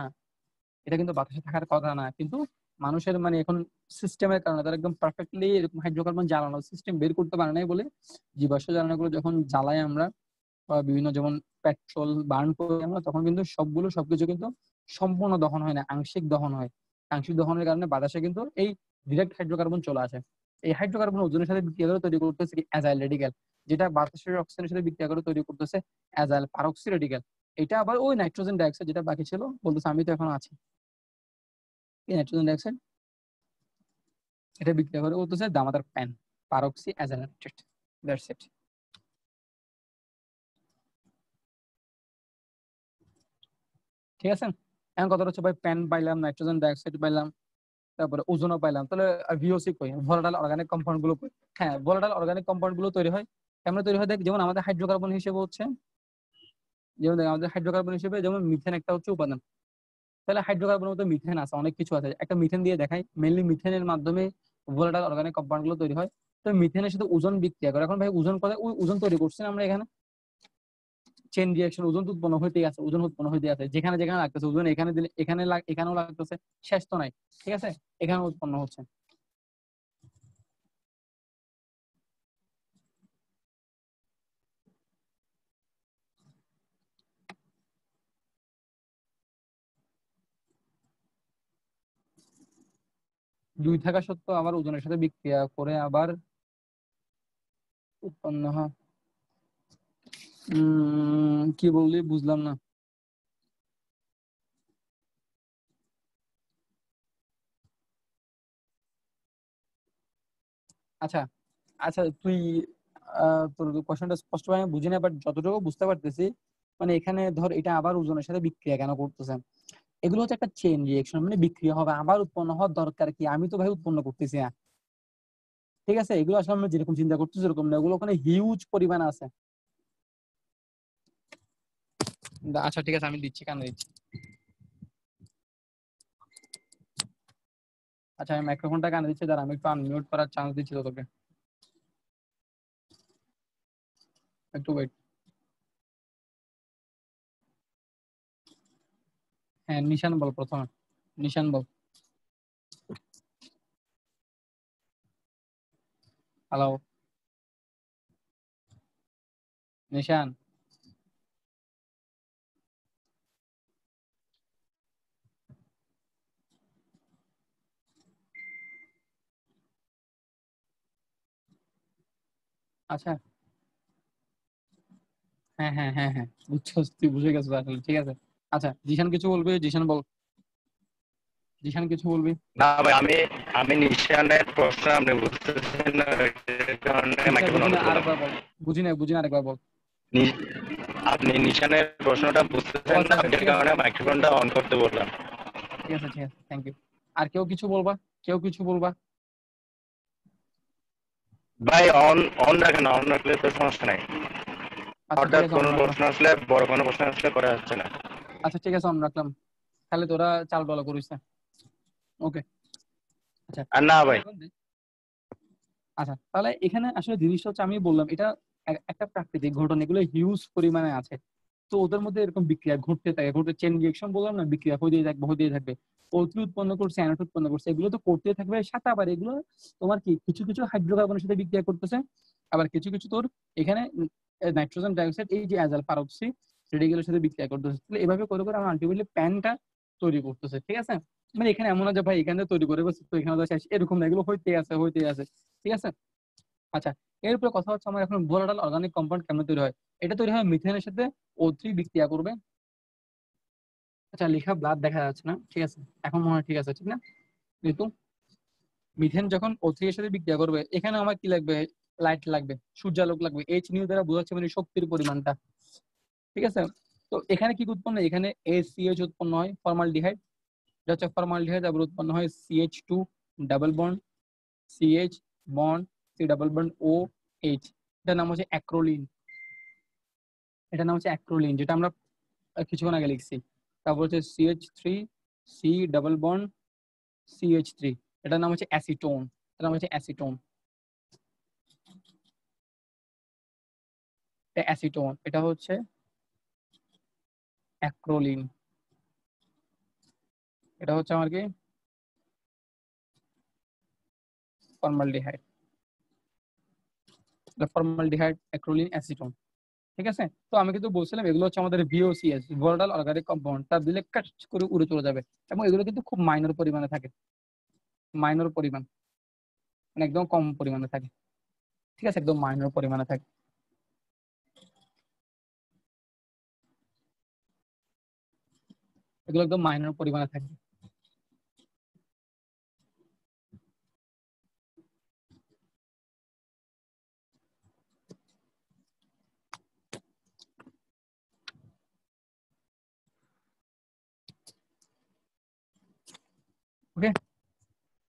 এটা কিন্তু বাতাসে থাকার কথা না, কিন্তু মানুষের মানে এখন সিস্টেমের কারণে তারা একদম পারফেক্টলি এরকম হাইড্রোকার্বন জ্বালানোর সিস্টেম বের করতে পারে নাই বলে, জীবাশ্ম জ্বালানোগুলো যখন জ্বালাই আমরা, বা বিভিন্ন যেমন পেট্রোল বার্ন করি আমরা, তখন কিন্তু সবকিছু কিন্তু সম্পূর্ণ দহন হয় না, আংশিক দহন হয়। আংশিক দহনের কারণে বাতাসে কিন্তু এই ডিরেক্ট হাইড্রোকার্বন চলে আসে। এই হাইড্রোকার্বন ওজনের সাথে বিক্রিয়া করে তৈরি করতেছে কি অ্যাজাইল রেডিক্যাল, যেটা বাতাসের অক্সিজেনের সাথে বিক্রিয়া করে তৈরি করতেছে অ্যাজাইল পারক্সি রেডিক্যাল। এটা আবার ওই নাইট্রোজেন ডাইঅক্সাইড যেটা বাকি ছিল বলতেছে আমি তো এখন আছি, এই নাইট্রোজেন ডাইঅক্সাইড এটা বিক্রিয়া করে বলতেছে দামাদার PAN, peroxy acyl nitrate, that's it, ঠিক আছে? এখন কথা হচ্ছে ভাই প্যান পাইলাম, নাইট্রোজেন ডাইঅক্সাইড পাইলাম, তারপরে ওজোনও পাইলাম, তাহলে VOC কই, ভোলাটাইল অর্গানিক কম্পাউন্ড গুলো কই? হ্যাঁ ভোলাটাইল অর্গানিক কম্পাউন্ড গুলো তৈরি হয়, কেমন তৈরি হয় দেখ, যেমন আমাদের হাইড্রোকার্বন হিসেবে হচ্ছে, যেমন দেখ আমাদের হাইড্রোকার্বন হিসেবে যেমন মিথেন একটা হচ্ছে উপাদান। তাহলে হাইড্রোকার্বনের মধ্যে মিথেন আছে, অনেক কিছু আছে, একটা মিথেন দিয়ে দেখাই, মেইনলি মিথেনের মাধ্যমে ভোলাটাইল অর্গানিক কম্পাউন্ড গুলো তৈরি হয়। তো মিথেনের সাথে ওজোন বিক্রিয়া করে, এখন ভাই ওজোন করে, ওই ওজোন তৈরি করছি না আমরা এখানে, চেন রিয়াকশন, ওজন তো উৎপন্ন হইতেই আছে, ওজন উৎপন্ন হইতে আছে, যেখানে যেখানে লাগতেছে ওজন, এখানে দিলে এখানে এখানেও লাগতেছে, শেষ তো নাই, ঠিক আছে? এখানেও উৎপন্ন হচ্ছে। দুই থাকা সত্ত্বেও আবার ওজনের সাথে বিক্রিয়া করে আবার উৎপন্ন হয়। কি বললি বুঝলাম না। আচ্ছা আচ্ছা তুই তোর কোশ্চেনটা স্পষ্টভাবে আমি বুঝি না, বাট যতটুকু বুঝতে পারতেছি মানে এখানে ধর এটা আবার ওজনের সাথে বিক্রিয়া কেন করতেছে, এগুলো হচ্ছে একটা চেইন রিয়েকশন, মানে বিক্রিয়া হবে আবার উৎপন্ন হওয়ার দরকার কি, আমি তো ভাই উৎপন্ন করতেছি না। ঠিক আছে, এগুলো আসলে আমরা যেরকম চিন্তা করতেছি সেরকম না, এগুলো ওখানে হিউজ পরিমাণ আছে। আচ্ছা ঠিক আছে, আমি দিচ্ছি, কেন দিচ্ছি। আচ্ছা আমি মাইক্রোফোনটা কানে দিচ্ছি, দাঁড়া আমি একটু আনমিউট করার চান্স দিচ্ছি তোকে, একটু ওয়েট। হ্যাঁ নিশান বল প্রথমে, নিশান বল। হ্যালো নিশান। আচ্ছা হ্যাঁ হ্যাঁ হ্যাঁ হ্যাঁ বুঝছস, তুই বুঝে গেছিস আসলে, ঠিক আছে। আচ্ছা জিশান কিছু বলবি, জিশান বল, জিশান কিছু বলবি। না ভাই, আমি আমি নিশানের প্রশ্ন আপনি বুঝতেছেন না, এর কারণে বুঝি না মাইক্রোফোন বুঝি অন না, করতে বললাম। আরেকবার বল। বুঝি না আরেকবার বল। নি- আপনি নিশানের প্রশ্নটা ও বুঝতেছেন আচ্ছা না, আচ্ছা এর ঠিক আছে, কারণে মাইক্রোফোনটা অন করতে বললাম। ঠিক আছে ঠিক আছে, থ্যাংক ইউ। আর কেউ কিছু বলবা, কেউ কিছু বলবা। ভাই অন অন রাখেন, অন রাখলে তো সমস্যা নাই। আচ্ছা ঠিক হঠাৎ আছে অন কোনো রাখলাম। প্রশ্ন আসলে, বড় কোনো প্রশ্ন আসলে করা যাচ্ছে না। আচ্ছা ঠিক আছে অন রাখলাম, তাহলে তোরা চাল ডলা করিস না। ওকে। আচ্ছা আর না তাহলে ভাই, এখন আচ্ছা তাহলে এখানে আসলে জিনিসটা হচ্ছে, আমি বললাম এটা একটা প্রাকৃতিক ঘটনা, এগুলো হিউজ পরিমাণে আছে। তো ওদের মধ্যে এরকম বিক্রিয়া ঘটতে থাকে, ঘটে চেন রিয়েকশন বললাম না, বিক্রিয়া হতেই থাকবে। ওটি উৎপন্ন করছে, অ্যানোড উৎপন্ন করছে, এগুলো তো করতে থাকবে। সাথে আবার এগুলো তোমার কি কিছু কিছু হাইড্রোকার্বনের সাথে বিক্রিয়া করতেছে, আবার কিছু কিছু তোর এখানে নাইট্রোজেন ডাইঅক্সাইড, এই যে অ্যাজাল পারক্সি, এগুলোর সাথে বিক্রিয়া করতেছে। তাহলে এভাবে করে করে আমার আলটিমেটলি প্যানটা তৈরি করতেছে, ঠিক আছে। মানে এখানে এমন না যে ভাই এখানে তৈরি করে বসে তো এখানে তো শেষ, এরকম না, এগুলো হইতে আছে, ঠিক আছে। আচ্ছা এরপরে কথা হচ্ছে আমার এখন ভোলাটাইল অর্গানিক কম্পাউন্ড কেমন তৈরি হয়। এটা তৈরি হয় মিথেনের সাথে O3 বিক্রিয়া করবে। আচ্ছা লেখা ব্লাড দেখা যাচ্ছে না, ঠিক আছে, এখন মনে হয় ঠিক আছে, ঠিক না ঋতু। মিথেন যখন O3 এর সাথে বিক্রিয়া করবে, এখানে আমার কি লাগবে, লাইট লাগবে, সূর্যালোক লাগবে। এইচ নিউ দ্বারা বোঝাচ্ছে মানে শক্তির পরিমাণটা, ঠিক আছে। তো এখানে কি উৎপন্ন হয়, এখানে ACH উৎপন্ন হয়, ফর্মালডিহাইড, এটা হচ্ছে ফর্মালডিহাইড। আবার উৎপন্ন হয় CH2 double bond, CH bond, C double bond OH, এটার নাম হচ্ছে অ্যাক্রোলিন। এটার নাম হচ্ছে অ্যাক্রোলিন, যেটা আমরা কিছুক্ষণ আগে লিখছি। তারপর হচ্ছে CH3 C double bond CH3, এটার নাম হচ্ছে অ্যাসিটোন, এটার নাম হচ্ছে অ্যাসিটোন। এটা অ্যাসিটোন, এটা হচ্ছে অ্যাক্রোলিন, এটা হচ্ছে আমার কি ফর্মালডিহাইড। ফর্মালডিহাইড, অ্যাক্রোলিন, অ্যাসিটোন, ঠিক আছে। তো আমি কিন্তু বলছিলাম এগুলো হচ্ছে আমাদের VOCs, ভোলাটাইল অর্গানিক কম্পাউন্ড, তার দিলে কাট করে উড়ে চলে যাবে। এবং এগুলো কিন্তু খুব মাইনর পরিমাণে থাকে, মাইনর পরিমাণ, মানে একদম কম পরিমাণে থাকে, ঠিক আছে, একদম মাইনর পরিমাণে থাকে। এগুলো একদম মাইনর পরিমাণে থাকে। ওকে।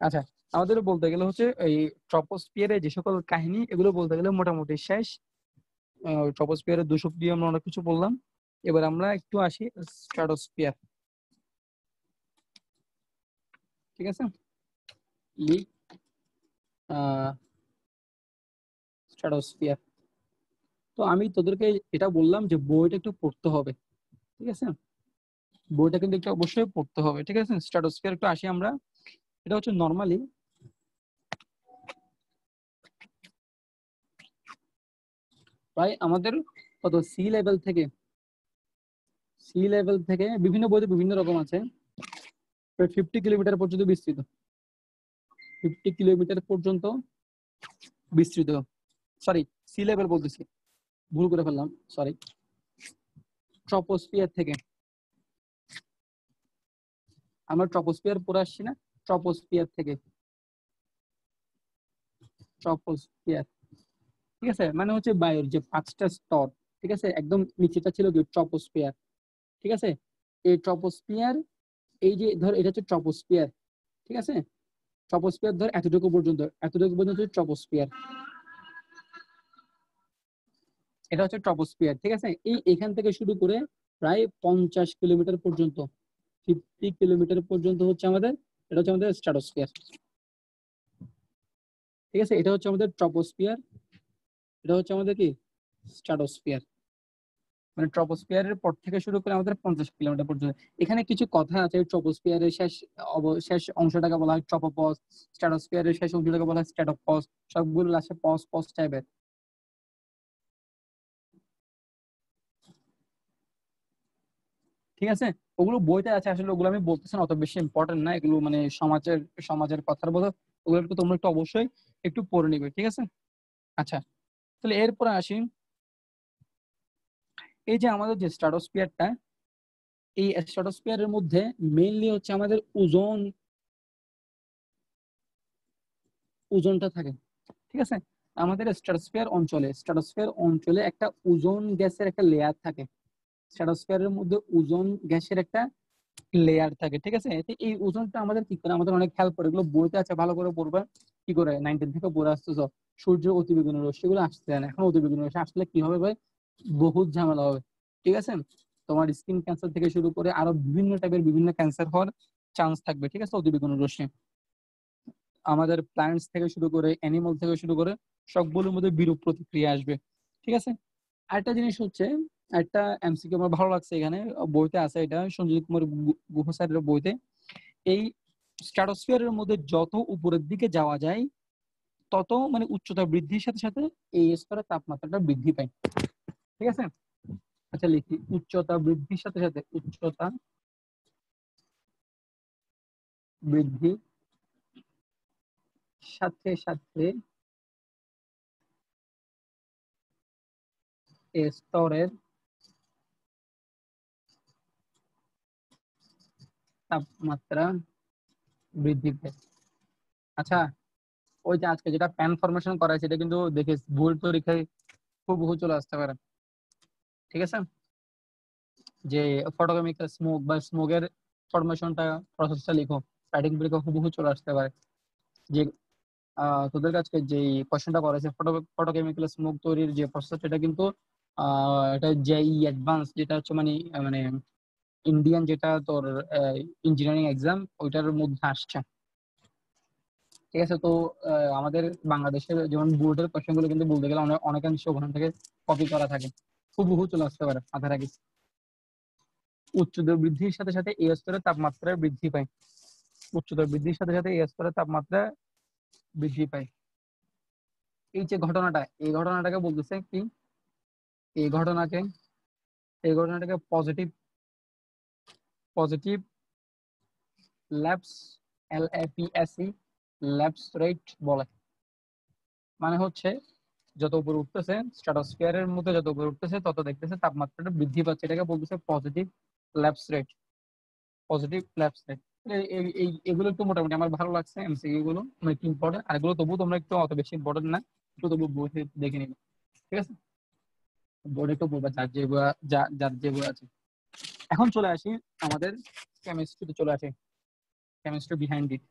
আচ্ছা আমাদের বলতে গেলে হচ্ছে এই ট্রপোস্ফিয়ারে যে সকল কাহিনী, এগুলো বলতে গেলে মোটামুটি শেষ। ট্রপোস্ফিয়ারের দূষক দিয়ে আমরা অনেক কিছু বললাম। এবার আমরা একটু আসি স্ট্রাটোস্ফিয়ার, ঠিক আছে। Leak stratosphere. তো আমি তোদেরকে এটা বললাম যে বইটা একটু পড়তে হবে, ঠিক আছে, বইটা কিন্তু একটু অবশ্যই পড়তে হবে, ঠিক আছে। স্ট্রাটোস্ফিয়ার একটু আসি আমরা। এটা হচ্ছে নর্মালি প্রায় আমাদের কত সি লেভেল থেকে বিভিন্ন বইতে বিভিন্ন রকম আছে, প্রায় 50 কিলোমিটার পর্যন্ত বিস্তৃত, 50 কিলোমিটার পর্যন্ত বিস্তৃত। সরি, সি লেভেল বলতেছি, ভুল করে ফেললাম, সরি। ট্রপোস্ফিয়ার থেকে, আমরা ট্রপোস্ফিয়ার পড়ে আসছি না, ট্রপোস্ফিয়ার থেকে ট্রপোস্ফিয়ার, ঠিক আছে, মানে হচ্ছে বায়ুর যে 5টা স্তর, ঠিক আছে, একদম নিচেটা ছিল কি ট্রপোস্ফিয়ার, ঠিক আছে। এই ট্রপোস্ফিয়ার, এই যে ধর এটা হচ্ছে ট্রপোস্ফিয়ার, ঠিক আছে, ট্রপোস্ফিয়ার ধর এতটুকু পর্যন্ত ট্রপোস্ফিয়ার, এটা হচ্ছে ট্রপোস্ফিয়ার, ঠিক আছে। এখান থেকে শুরু করে প্রায় 50 কিলোমিটার পর্যন্ত, 50 কিলোমিটার পর্যন্ত হচ্ছে আমাদের, এটা হচ্ছে আমাদের স্ট্রাটোস্ফিয়ার, ঠিক আছে। এটা হচ্ছে আমাদের ট্রপোস্ফিয়ার, এটা হচ্ছে আমাদের কি স্ট্রাটোস্ফিয়ার। মানে ট্রপোস্ফিয়ারের পর থেকে শুরু করে আমাদের 50 কিলোমিটার পর্যন্ত। এখানে কিছু কথা আছে, ট্রপোস্ফিয়ারের শেষ অংশটাকে বলা হয় ট্রপোপজ, স্ট্রাটোস্ফিয়ারের শেষ অংশটাকে বলা হয় স্ট্র্যাটোপজ, সবগুলো লাস্টে পজ পজ টাইপের, ঠিক আছে। ওগুলো বইতে আছে, আসলে ওগুলো আমি বলতেছি না, অত বেশি ইম্পর্টেন্ট না এগুলো, মানে সমাজের কথার বলো, ওগুলো একটু তোমরা একটু অবশ্যই একটু পড়ে নিবে, ঠিক আছে। আচ্ছা, তাহলে এরপরে আসি, এই যে আমাদের যে স্ট্র্যাটোস্ফিয়ারটা, এই স্ট্র্যাটোস্ফিয়ারের মধ্যে মেইনলি হচ্ছে আমাদের ওজনটা থাকে, ঠিক আছে। আমাদের স্ট্র্যাটোস্ফিয়ার অঞ্চলে একটা ওজোন গ্যাসের একটা লেয়ার থাকে, স্ট্র্যাটোস্ফিয়ারের মধ্যে ওজোন গ্যাসের একটা লেয়ার থাকে, ঠিক আছে। এতে এই ওজনটা আমাদের কি করে, আমাদের অনেক হেল্প করে, এগুলো বইতে আছে, ভালো করে পড়বে। কি করে 19 থেকে পড়ে আসতেছ, সূর্যের অতিবেগুনি রশ্মিগুলো আসছে না, এখন অতিবেগুনি রশ্মি আসলে কি হবে ভাই, বহুত ঝামেলা হবে, ঠিক আছে। তোমার স্কিন ক্যান্সার থেকে শুরু করে আরো বিভিন্ন টাইপের বিভিন্ন ক্যান্সার হওয়ার চান্স থাকবে, ঠিক আছে, অতিবেগুনি রশ্মি। আমাদের প্ল্যান্টস থেকে শুরু করে অ্যানিমাল থেকে শুরু করে সবগুলোর মধ্যে বিরূপ প্রতিক্রিয়া আসবে, ঠিক আছে। আরেকটা জিনিস হচ্ছে, একটা এমসিকিউ আমার ভালো লাগছে, এখানে বইতে আছে, এটা সঞ্জীব কুমার গুহ স্যারের বইতে, এই স্ট্র্যাটোস্ফিয়ারের মধ্যে যত উপরের দিকে যাওয়া যায়, তত মানে উচ্চতা বৃদ্ধির সাথে সাথে এই স্তরের তাপমাত্রাটা বৃদ্ধি পায়, ঠিক আছে। আচ্ছা লিখি, উচ্চতা বৃদ্ধির সাথে সাথে, উচ্চতা বৃদ্ধির সাথে সাথে এই স্তরের তাপমাত্রা বৃদ্ধি পায়। আচ্ছা, ওই যে আজকে যেটা প্যান ফরমেশন করা হয়, সেটা কিন্তু দেখে ভুল পরীক্ষায় খুব বহু চলে আসতে পারে, ঠিক আছে। যে ফটোকেমিক্যাল স্মোক বা স্মোকের ফরমেশনটা, প্রসেসটা লিখো, রাইটিং পরীক্ষা হুবহু চলে আসতে পারে। যে তোদের কাছে যে কোশ্চেনটা করেছে, ফটোকেমিক্যাল স্মোক তৈরির যে প্রসেস, এটা কিন্তু এটা জেই অ্যাডভান্স, যেটা হচ্ছে মানে মানে ইন্ডিয়ান যেটা তোর ইঞ্জিনিয়ারিং এক্সাম, ওইটার মধ্যে আসছে, ঠিক আছে। তো আমাদের বাংলাদেশের যেমন বোর্ডের কোশ্চেন গুলো কিন্তু বলতে গেলে অনেকাংশ ওখান থেকে কপি করা থাকে, হুবহু চলে আসতে পারে মাথার আগে। উচ্চতা বৃদ্ধির সাথে সাথে এই স্তরের তাপমাত্রা বৃদ্ধি পায়, উচ্চতা বৃদ্ধির সাথে সাথে এই স্তরের তাপমাত্রা বৃদ্ধি পায়। এই যে ঘটনাটা, এই ঘটনাটাকে বলতেছে কি, এই ঘটনাকে এই ঘটনাটাকে positive positive lapse, LAPSE, lapse rate বলে। মানে হচ্ছে যত উপরে উঠতেছে, স্ট্র্যাটোস্ফিয়ারের মধ্যে যত উপরে উঠতেছে, তত দেখতেছে তাপমাত্রাটা বৃদ্ধি পাচ্ছে, এটাকে বলতেছে positive lapse rate, positive lapse rate. এগুলো একটু মোটামুটি আমার ভালো লাগছে, এমসিকিউ গুলো মানে একটু ইম্পর্টেন্ট, আর এগুলো তবুও তোমরা একটু অত বেশি ইম্পর্টেন্ট না, একটু তবু বই দেখে নিবে, ঠিক আছে। বোর্ডে একটু পড়বে, যার যে বই আছে। এখন চলে আসি আমাদের কেমিস্ট্রিতে, চলে আসি কেমিস্ট্রি বিহাইন্ড ইট,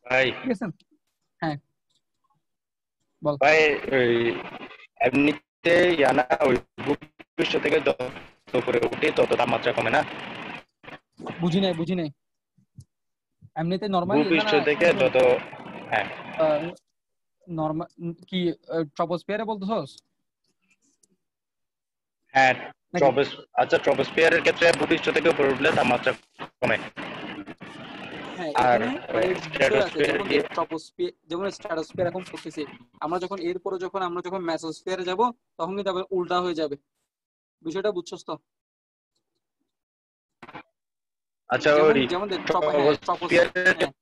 ভাই ঠিক আছে। হ্যাঁ বল। ভাই ওই এমনিতে জানা ওই ভূপৃষ্ঠ থেকে যত উপরে উঠে তত তাপমাত্রা কমে না? বুঝি নাই এমনিতে নর্মালি, না ভূপৃষ্ঠ না, থেকে শোন, যত, হ্যাঁ নর্মাল কি ট্রপোস্ফিয়ারে বলতেছস হ্যাঁ নাকি? আচ্ছা, ট্রপোস্ফিয়ারের ক্ষেত্রে ভূপৃষ্ঠ থেকে উপরে উঠলে তাপমাত্রা কমে, হ্যাঁ, আর এখানে মানে বিষয় আছে, স্ট্র্যাটোস্ফিয়ারে যেমন গিয়ে, ট্রপোস্ফিয়ার, যেমন স্ট্র্যাটোস্ফিয়ার এখন পড়তেছি, আমরা যখন এরপরে আমরা যখন মেসোস্ফিয়ারে যাব, তখন কিন্তু আবার উল্টা হয়ে যাবে, বিষয়টা বুঝছস তো? আচ্ছা যেমন ওই যেমন দেখ হ্যাঁ ট্রপোস্ফিয়ারের হ্যাঁ, ক্ষেত্রে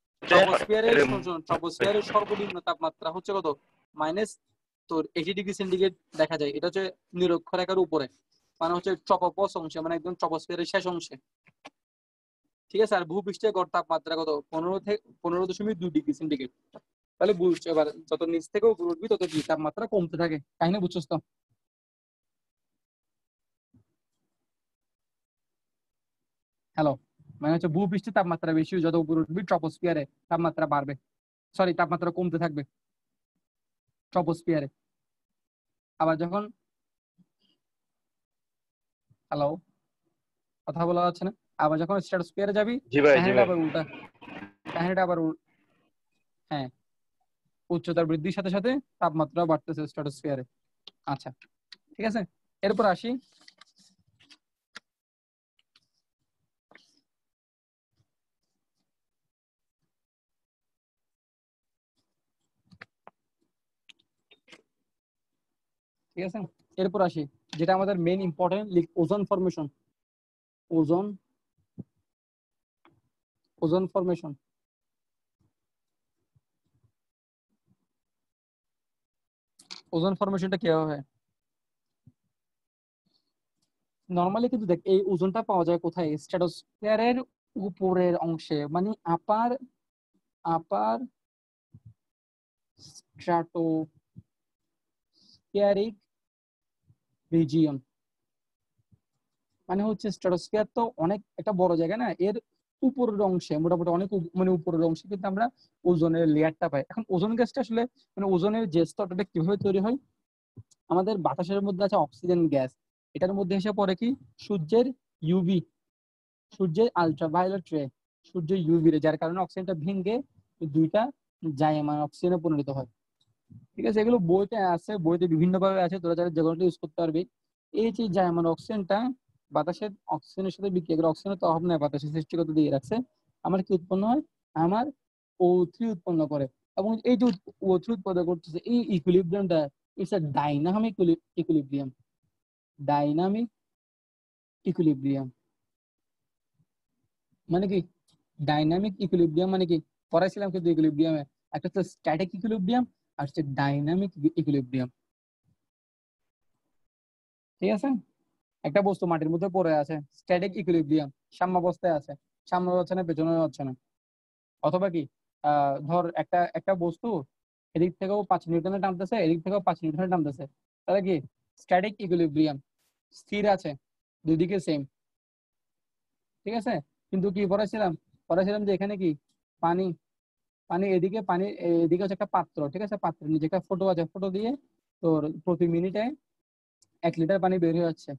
ট্রপোস্ফিয়ারের সর্বনিম্ন তাপমাত্রা হচ্ছে কত, মাইনাস তোর 80 ডিগ্রি সেন্টিগ্রেড দেখা যায়, এটা হচ্ছে নিরক্ষরেখার উপরে, মানে হচ্ছে ট্রপোপস অংশে, মানে একদম ট্রপোস্ফিয়ারের শেষ অংশে, ঠিক আছে। আর ভূপৃষ্ঠের গড় তাপমাত্রা কত, 15 থেকে 15.2 ডিগ্রি সেন্টিগ্রেড, তাহলে বুঝছো এবার, যত নিচ থেকে উপরে উঠবি তত কি তাপমাত্রা কমতে থাকে। কাহিনী বুঝছস তো? হ্যালো, মানে হচ্ছে ভূপৃষ্ঠের তাপমাত্রা বেশি, যত উপরে উঠবি ট্রপোস্ফিয়ারে তাপমাত্রা বাড়বে, সরি তাপমাত্রা কমতে থাকবে ট্রপোস্ফিয়ারে। আবার যখন, হ্যালো, কথা বলা যাচ্ছে না, আবার যখন স্ট্রাটোস্ফিয়ারে যাবি জি ভাই, জি কাহিনীটা ভাই। আবার উল্টা, কাহিনীটা আবার হ্যাঁ, উচ্চতার বৃদ্ধির সাথে সাথে তাপমাত্রা বাড়তেছে স্ট্রাটোস্ফিয়ারে। আচ্ছা, ঠিক আছে, এরপর আসি। ঠিক আছে, এরপর আসি যেটা আমাদের main important, ozone formation. Ozone, ozone formation. Ozone ফরমেশনটা কিভাবে হয়? নর্মালি কিন্তু দেখ, এই ওজোনটা পাওয়া যায় কোথায়? স্ট্রাটোস্ফিয়ারের উপরের অংশে, মানে আপার, আপার স্ট্রাটোস্ফিয়ারিক রিজিয়ন। মানে হচ্ছে স্ট্রাটোস্ফিয়ার তো অনেক একটা বড় জায়গা না, এর উপরের অংশে মোটামুটি অনেক মানে উপরের অংশে কিন্তু আমরা ওজোনের লেয়ারটা পাই। এখন ওজোন গ্যাসটা আসলে মানে ওজোনের যে স্তরটা কিভাবে তৈরি হয়? আমাদের বাতাসের মধ্যে আছে অক্সিজেন গ্যাস, এটার মধ্যে এসে পড়ে কি সূর্যের ইউভি, সূর্যের আলট্রাভায়োলেট রে, সূর্যের ইউভি রে, যার কারণে অক্সিজেনটা ভেঙে দুইটা জাইমান অক্সিজেনে পরিণত হয়। ঠিক আছে, এগুলো বইতে আছে, বইতে বিভিন্ন ভাবে আছে, তোরা যারা যেগুলো ইউজ করতে পারবি। এই যে জাইমান অক্সিজেনটা বাতাসের অক্সিজেনের সাথে বিক্রিয়া করে, অক্সিজেনের তো অভাব নাই, বাতাসের সৃষ্টিগত দিয়ে রাখছে, আমার কি উৎপন্ন হয়? আমার O3 উৎপন্ন করে। এবং এই যে O3 উৎপন্ন করতেছে, এই ইকুইলিব্রিয়ামটা, it's a dynamic equilibrium. Dynamic equilibrium মানে কি? ডাইনামিক ইকুইলিব্রিয়াম মানে কি? পড়াইছিলাম কিন্তু ইকুইলিব্রিয়ামে, একটা হচ্ছে স্ট্যাটিক ইকুইলিব্রিয়াম আর হচ্ছে ডাইনামিক ইকুইলিব্রিয়াম। ঠিক আছে, একটা বস্তু মাটির মধ্যে পড়ে আছে, স্ট্যাটিক ইকুইলিব্রিয়াম, সাম্যাবস্থায় আছে, সামনে হচ্ছে না পেছনে হচ্ছে না। অথবা কি, ধর একটা একটা বস্তু এদিক থেকেও 5 নিউটনে টানতেছে, এদিক থেকেও 5 নিউটনে টানতেছে, তাহলে কি স্ট্যাটিক ইকুইলিব্রিয়াম, স্থির আছে, দুই দিকে সেম। ঠিক আছে, কিন্তু কি পড়াইছিলাম? পড়াইছিলাম যে এখানে কি পানি, পানি এদিকে, পানি এদিকে হচ্ছে একটা পাত্র, ঠিক আছে, পাত্রের নিচে একটা ফটো আছে, ফটো দিয়ে তোর প্রতি মিনিটে 1 লিটার পানি বের হয়ে যাচ্ছে।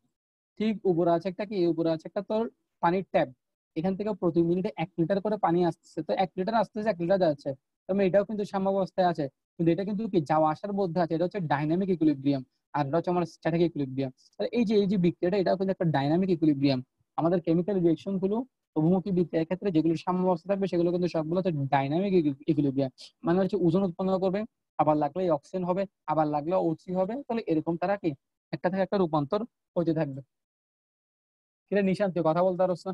ঠিক উপরে আছে একটা কি, উপরে আছে একটা তোর পানির ট্যাপ, এখান থেকে প্রতি মিনিটে 1 লিটার করে পানি আসতেছে, তো 1 লিটার আসতেছে, 1 লিটার যাচ্ছে। তবে এটাও কিন্তু সাম্যাবস্থায় আছে, কিন্তু এটা কিন্তু কি যাওয়া আসার মধ্যে আছে, এটা হচ্ছে ডাইনামিক ইকুইলিব্রিয়াম। আর এটা হচ্ছে আমার স্ট্যাটিক ইকুইলিব্রিয়াম। এই যে বিক্রিয়াটা, এটাও কিন্তু একটা ডাইনামিক ইকুইলিব্রিয়াম। আমাদের কেমিক্যাল রিয়েকশন গুলো বহুমুখী বিক্রিয়ার ক্ষেত্রে যেগুলো সাম্যাবস্থা থাকবে সেগুলো কিন্তু সবগুলো হচ্ছে ডাইনামিক ইকুইলিব্রিয়াম। মানে হচ্ছে ওজন উৎপন্ন করবে, আবার লাগলে অক্সিজেন হবে, আবার লাগলে O3 হবে, তাহলে এরকম তারা কি একটা থেকে একটা রূপান্তর হতে থাকবে। কিরে নিশান্ত, তুই কথা বলতে পারছ না?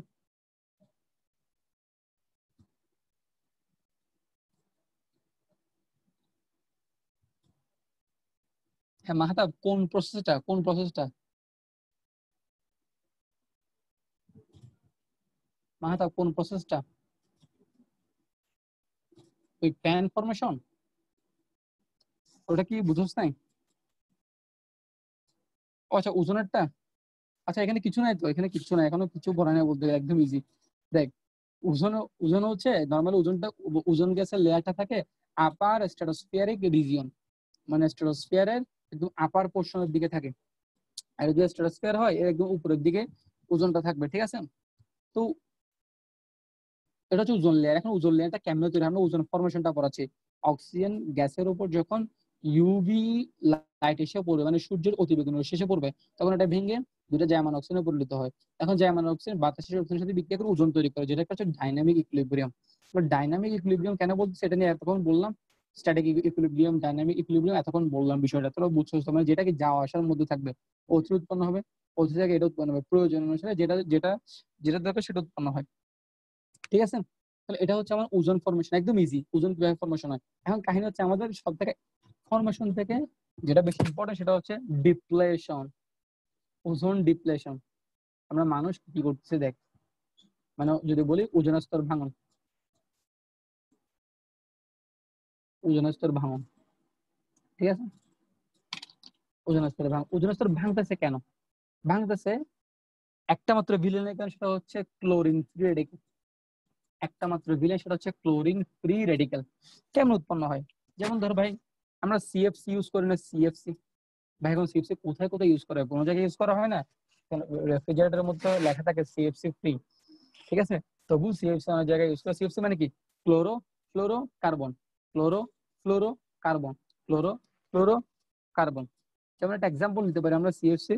হ্যাঁ মাহতাব, কোন প্রসেসটা মাহতাব, কোন প্রসেসটা? ওই প্যান ফরমেশন, ওটা কি বুঝোস নাই? ও আচ্ছা, ওজোনেরটা। আচ্ছা, এখানে কিছু নাই তো, এখানে কিছু নাই, এখনো কিছু পড়া নাই বলতে গেলে, একদম ইজি। দেখ, ওজন, ওজন হচ্ছে নর্মাল ওজনটা, ওজন গ্যাসের লেয়ারটা থাকে আপার স্ট্রাটোস্ফিয়ারিক রিজিয়ন, মানে স্ট্রাটোস্ফিয়ারের একদম আপার পোর্শনের দিকে থাকে। আর যদি স্ট্রাটোস্ফিয়ার হয় এর একদম উপরের দিকে ওজনটা থাকবে। ঠিক আছে, তো এটা হচ্ছে ওজোন লেয়ার। এখন ওজোন লেয়ারটা কেমনে তৈরি, আমরা ওজোন ফরমেশনটা পড়াচ্ছি। অক্সিজেন গ্যাসের উপর যখন ইউভি লাইট এসে পড়বে, মানে সূর্যের অতিবেগুনি রশ্মি এসে পড়বে, তখন এটা ভেঙে দুটো জার্মান অক্সিজেনে পরিণত হয়। এখন জার্মান অক্সিজেন বাতাসের অক্সিজেনের সাথে বিক্রিয়া করে ওজোন তৈরি করে, যেটা একটা হচ্ছে ডাইনামিক ইকুইলিব্রিয়াম। এবার ডাইনামিক ইকুইলিব্রিয়াম কেন বলছি সেটা নিয়ে এতক্ষণ বললাম। স্ট্যাটিক ইকুইলিব্রিয়াম, ডাইনামিক ইকুইলিব্রিয়াম, এতক্ষণ বললাম বিষয়টা, তোরা বুঝছো তো? মানে যেটা কি যাওয়া আসার মধ্যে থাকবে, O3 উৎপন্ন হবে, O3 থেকে এটা উৎপন্ন হবে, প্রয়োজন অনুসারে যেটা যেটা যেটা দরকার সেটা উৎপন্ন হয়। ঠিক আছে, তাহলে এটা হচ্ছে আমার ওজন ফরমেশন, একদম ইজি। ওজন কিভাবে ফরমেশন হয়? এখন কাহিনী হচ্ছে আমাদের সব থেকে ফরমেশন থেকে যেটা বেশি ইম্পর্টেন্ট সেটা হচ্ছে ডিপ্লেশন, ওজন ডিপ্লেশন। আমরা মানুষ কি করতেছে দেখ, মানে যদি বলি ওজোন স্তর ভাঙন, ওজোন স্তর ভাঙন। ঠিক আছে, ওজোন স্তর ওজোন স্তর ভাঙতেছে কেন? ভাঙতেছে একটা মাত্র ভিলেনের কারণ, সেটা হচ্ছে ক্লোরিন ফ্রি রেডিক্যাল। একটা মাত্র ভিলেন, সেটা হচ্ছে ক্লোরিন ফ্রি রেডিক্যাল। কেমন উৎপন্ন হয়? যেমন ধর ভাই, আমরা সিএফসি ইউজ করি না, সিএফসি। ভাই এখন সিএফসি কোথায় কোথায় ইউজ করা হয়? কোনো জায়গায় ইউজ করা হয় না। রেফ্রিজারেটরের মধ্যে লেখা থাকে সিএফসি ফ্রি, ঠিক আছে, তবু সিএফসি অনেক জায়গায় ইউজ করে। সিএফসি মানে কি? Chloro fluoro carbon, chloro fluoro carbon, chloro fluoro carbon. যেমন একটা এক্সাম্পল নিতে পারি আমরা সিএফসি,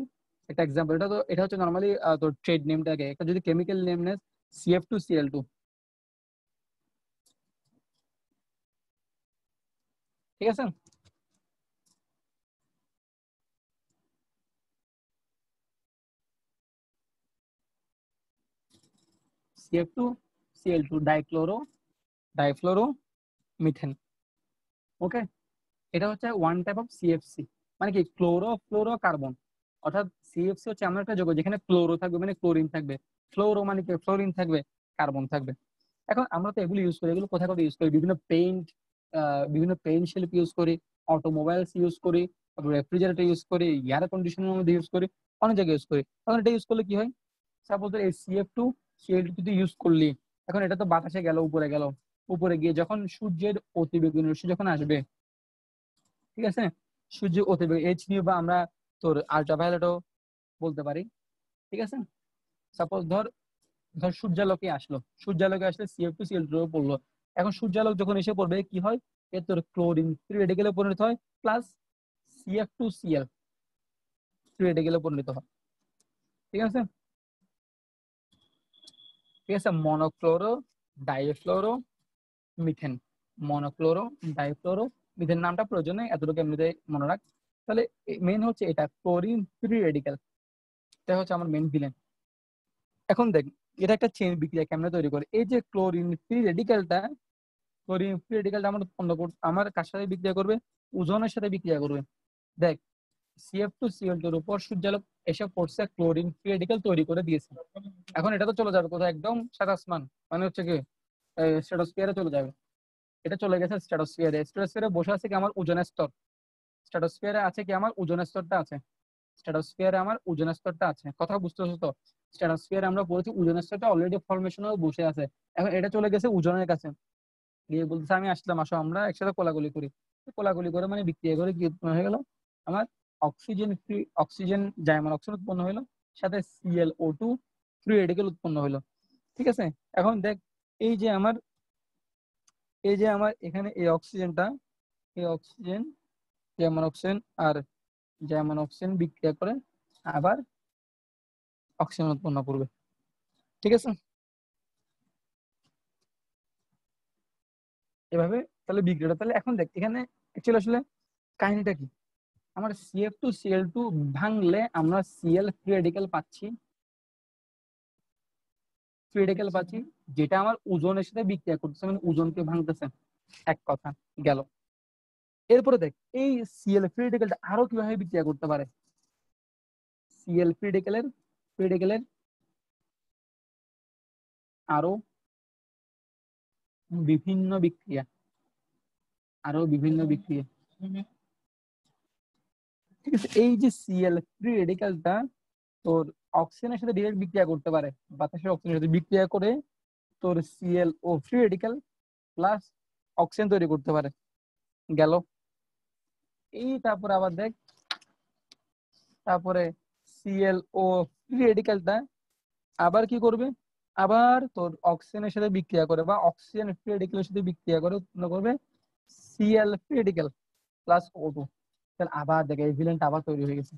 একটা এক্সাম্পল। এটা হচ্ছে নর্মালি তোর ট্রেড নেমটাকে, একটা যদি কেমিক্যাল নেম নেস CF2Cl2, ঠিক আছে। CF2Cl2 ডাইফ্লোরো methane. ওকে, এটা হচ্ছে ওয়ান টাইপ অফ সিএফসি, মানে কি ক্লোরো ফ্লোরো কার্বন। অর্থাৎ সিএফসি হচ্ছে এমন একটা যৌগ যেখানে ক্লোরো থাকবে মানে ক্লোরিন থাকবে, ফ্লোরো মানে কি ফ্লোরিন থাকবে, কার্বন থাকবে। এখন আমরা তো এগুলো ইউজ করি, এগুলো কোথায় কোথায় ইউজ করি? বিভিন্ন পেইন্ট শিল্প ইউজ করি, অটোমোবাইলস ইউজ করি, রেফ্রিজারেটর ইউজ করি, এয়ার কন্ডিশনের মধ্যে ইউজ করি, অনেক জায়গায় ইউজ করি। এখন এটা ইউজ করলে কি হয়? সাপোজ এই CF2Cl2 যদি ইউজ করলি, এখন এটা তো বাতাসে গেল, উপরে গেল, উপরে গিয়ে যখন সূর্যের অতিবেগুনি রশ্মি যখন আসবে, ঠিক আছে, সূর্য অতিবেগুনি HDU বা আমরা তোর আল্ট্রাভায়োলেটও বলতে পারি, ঠিক আছে। সাপোজ ধর ধর সূর্যালোকে আসলো, সূর্যালোকে আসলে CF2Cl2 পড়লো। এখন সূর্যালোক যখন এসে পড়বে কি হয়? এর তোর ক্লোরিন ফ্রি রেডিকেলে পরিণত হয়, প্লাস CF2Cl ফ্রি রেডিকেলে পরিণত হয়, ঠিক আছে। ঠিক আছে, মনোক্লোরো ডাইফ্লোরো মিথেন, মনোক্লোরো ডাইফ্লোরো মিথেন নামটা প্রয়োজনে এতটুকু এমনিতে মনে রাখ। তাহলে মেন হচ্ছে এটা ক্লোরিন ফ্রি রেডিক্যাল, এটা হচ্ছে আমার মেন ভিলেন। এখন দেখ, এটা একটা চেইন বিক্রিয়া কেমনে তৈরি করে। এই যে ক্লোরিন ফ্রি রেডিক্যালটা আমার কার সাথে বিক্রিয়া করবে? ওজনের সাথে বিক্রিয়া করবে। দেখ, CF2Cl2 এর উপর সূর্যালোক এসে পড়ছে, ক্লোরিন ফ্রি রেডিক্যাল তৈরি করে দিয়েছে। এখন এটা তো চলে যাবে কোথায়? একদম সাত আসমান, মানে হচ্ছে কি স্ট্রাটোস্ফিয়ারে চলে যাবে। এটা চলে গেছে স্ট্রাটোস্ফিয়ারে। স্ট্রাটোস্ফিয়ারে বসে আছে কি আমার ওজনের স্তর, স্ট্রাটোস্ফিয়ারে আছে কি আমার ওজনের স্তরটা আছে, স্ট্রাটোস্ফিয়ারে আমার ওজনের স্তরটা আছে। কথা বুঝতেছো তো? স্ট্রাটোস্ফিয়ারে আমরা পড়েছি ওজনের স্তরটা অলরেডি ফরমেশনে বসে আছে। এখন এটা চলে গেছে ওজনের কাছে, গিয়ে বলতেছে আমি আসলাম, আসো আমরা একসাথে কোলাগুলি করি। কোলাগুলি করে মানে বিক্রিয়া করে কি উৎপন্ন হয়ে গেল? আমার অক্সিজেন জাইমান অক্সিজেন উৎপন্ন হলো, সাথে ClO2 ফ্রি রেডিকেল উৎপন্ন হলো, ঠিক আছে। এখন দেখ, এই যে আমার এখানে এই অক্সিজেন জাইমান অক্সিজেন আর জাইমান অক্সিজেন বিক্রিয়া করে আবার অক্সিজেন উৎপন্ন করবে, ঠিক আছে। এভাবে তাহলে বিক্রিয়াটা, তাহলে এখন দেখ এখানে অ্যাকচুয়ালি আসলে কাহিনীটা কি? আমার CF2Cl2 ভাঙলে আমরা Cl ফ্রি রেডিক্যাল পাচ্ছি, যেটা আমার ওজনের সাথে বিক্রিয়া করতেছে, মানে ওজনকে ভাঙতেছে। এক কথা গেল। এরপরে দেখ, এই Cl ফ্রি রেডিক্যালটা আরো কিভাবে বিক্রিয়া করতে পারে। Cl ফ্রি রেডিক্যালের আরো বিভিন্ন বিক্রিয়া, ঠিক আছে। এই যে Cl ফ্রি রেডিক্যালটা তোর অক্সিজেনের সাথে ডিরেক্ট বিক্রিয়া করতে পারে, বাতাসের অক্সিজেনের সাথে বিক্রিয়া করে তোর ClO free radical plus oxygen তৈরি করতে পারে, গেল। এই তারপরে আবার দেখ, তারপরে ClO ফ্রি রেডিক্যালটা আবার কি করবে? আবার তোর অক্সিজেনের সাথে বিক্রিয়া করে বা অক্সিজেন ফ্রি রেডিক্যালের সাথে বিক্রিয়া করে উৎপন্ন করবে Cl free radical plus O2। তাহলে আবার দেখে এই ভিলেনটা আবার তৈরি হয়ে গেছে।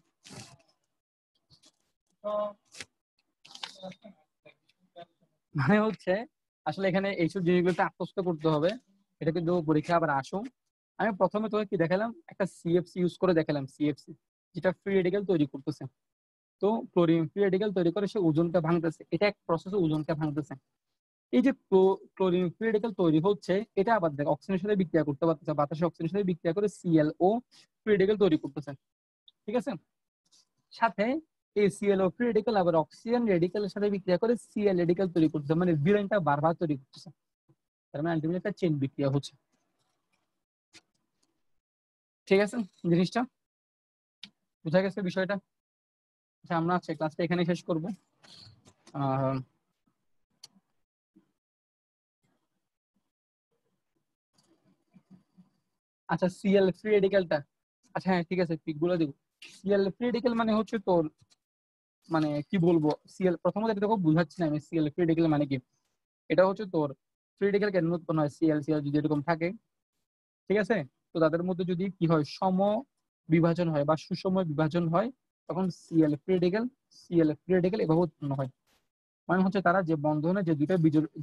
মানে হচ্ছে আসলে এখানে এইসব জিনিসগুলোতে আত্মস্থ করতে হবে। এটা কিন্তু পরীক্ষা আবার আসো। আমি প্রথমে তোকে কি দেখালাম? একটা CFC ইউজ করে দেখালাম, CFC যেটা ফ্রি রেডিক্যাল তৈরি করতেছে। তো ক্লোরিন ফ্রি রেডিক্যাল তৈরি করে সে ওজনটা ভাঙতেছে, এটা এক প্রসেসে ওজনটা ভাঙতেছে। এই যে ক্লোরিন ফ্রি রেডিক্যাল তৈরি হচ্ছে, এটা আবার দেখ অক্সিজেনের সাথে বিক্রিয়া করতে পারতেছে, বাতাসে অক্সিজেনের সাথে বিক্রিয়া করে ClO ফ্রি রেডিক্যাল তৈরি করতেছে, ঠিক আছে। সাথে এই ClO ফ্রি রেডিক্যাল আবার অক্সিজেন রেডিক্যালের সাথে বিক্রিয়া করে Cl রেডিক্যাল তৈরি করতেছে, মানে ভিলেনটা বারবার তৈরি করতেছে। তার মানে আলটিমেটলি একটা চেইন বিক্রিয়া হচ্ছে। ঠিক আছে জিনিসটা বুঝা গেছে বিষয়টা? আচ্ছা আমরা আজকে ক্লাসটা এখানে শেষ করব। আচ্ছা সিএল ফ্রি রেডিক্যালটা, আচ্ছা হ্যাঁ ঠিক আছে পিকগুলো দিব। সিএল ফ্রি রেডিক্যাল মানে হচ্ছে তোর মানে কি বলবো, সিএল প্রথমত এটা তোকে বুঝাচ্ছি না আমি সিএল ফ্রি রেডিক্যাল মানে কি। এটা হচ্ছে তোর ফ্রি রেডিক্যাল কেন উৎপন্ন হয়, সিএল সিএল যদি এরকম থাকে, ঠিক আছে, তো তাদের মধ্যে যদি কি হয় সম বিভাজন হয় বা সুষম বিভাজন হয়, তখন সিএল ফ্রি রেডিক্যাল এভাবে উৎপন্ন হয়। মানে হচ্ছে তারা যে বন্ধনে যে দুইটা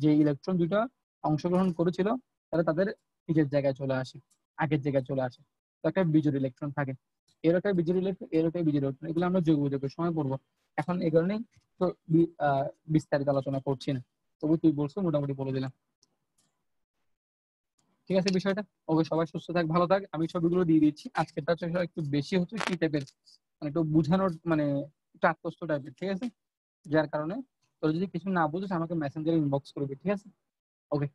যে ইলেকট্রন দুইটা অংশগ্রহণ করেছিল, তারা তাদের নিজের জায়গায় চলে আসে, আগের জায়গায় চলে আসে। তো একটা বিজোড় ইলেকট্রন থাকে, এর একটা বিজোড় ইলেকট্রন, এর একটা বিজোড় ইলেকট্রন, এগুলো আমরা যোগ বিয়োগের সময় পড়বো। এখন এই কারণেই তো বিস্তারিত আলোচনা করছি না, তবু তুই বলছো মোটামুটি বলে দিলাম। ঠিক আছে বিষয়টা? ওকে, সবাই সুস্থ থাক, ভালো থাক। আমি ছবিগুলো দিয়ে দিচ্ছি, আজকেরটা হচ্ছে একটু বেশি হচ্ছে কি টাইপের, মানে একটু বুঝানোর মানে একটু আত্মস্থ টাইপের, ঠিক আছে, যার কারণে তোর যদি কিছু না বুঝিস আমাকে মেসেঞ্জারে ইনবক্স করবি, ঠিক আছে? ওকে।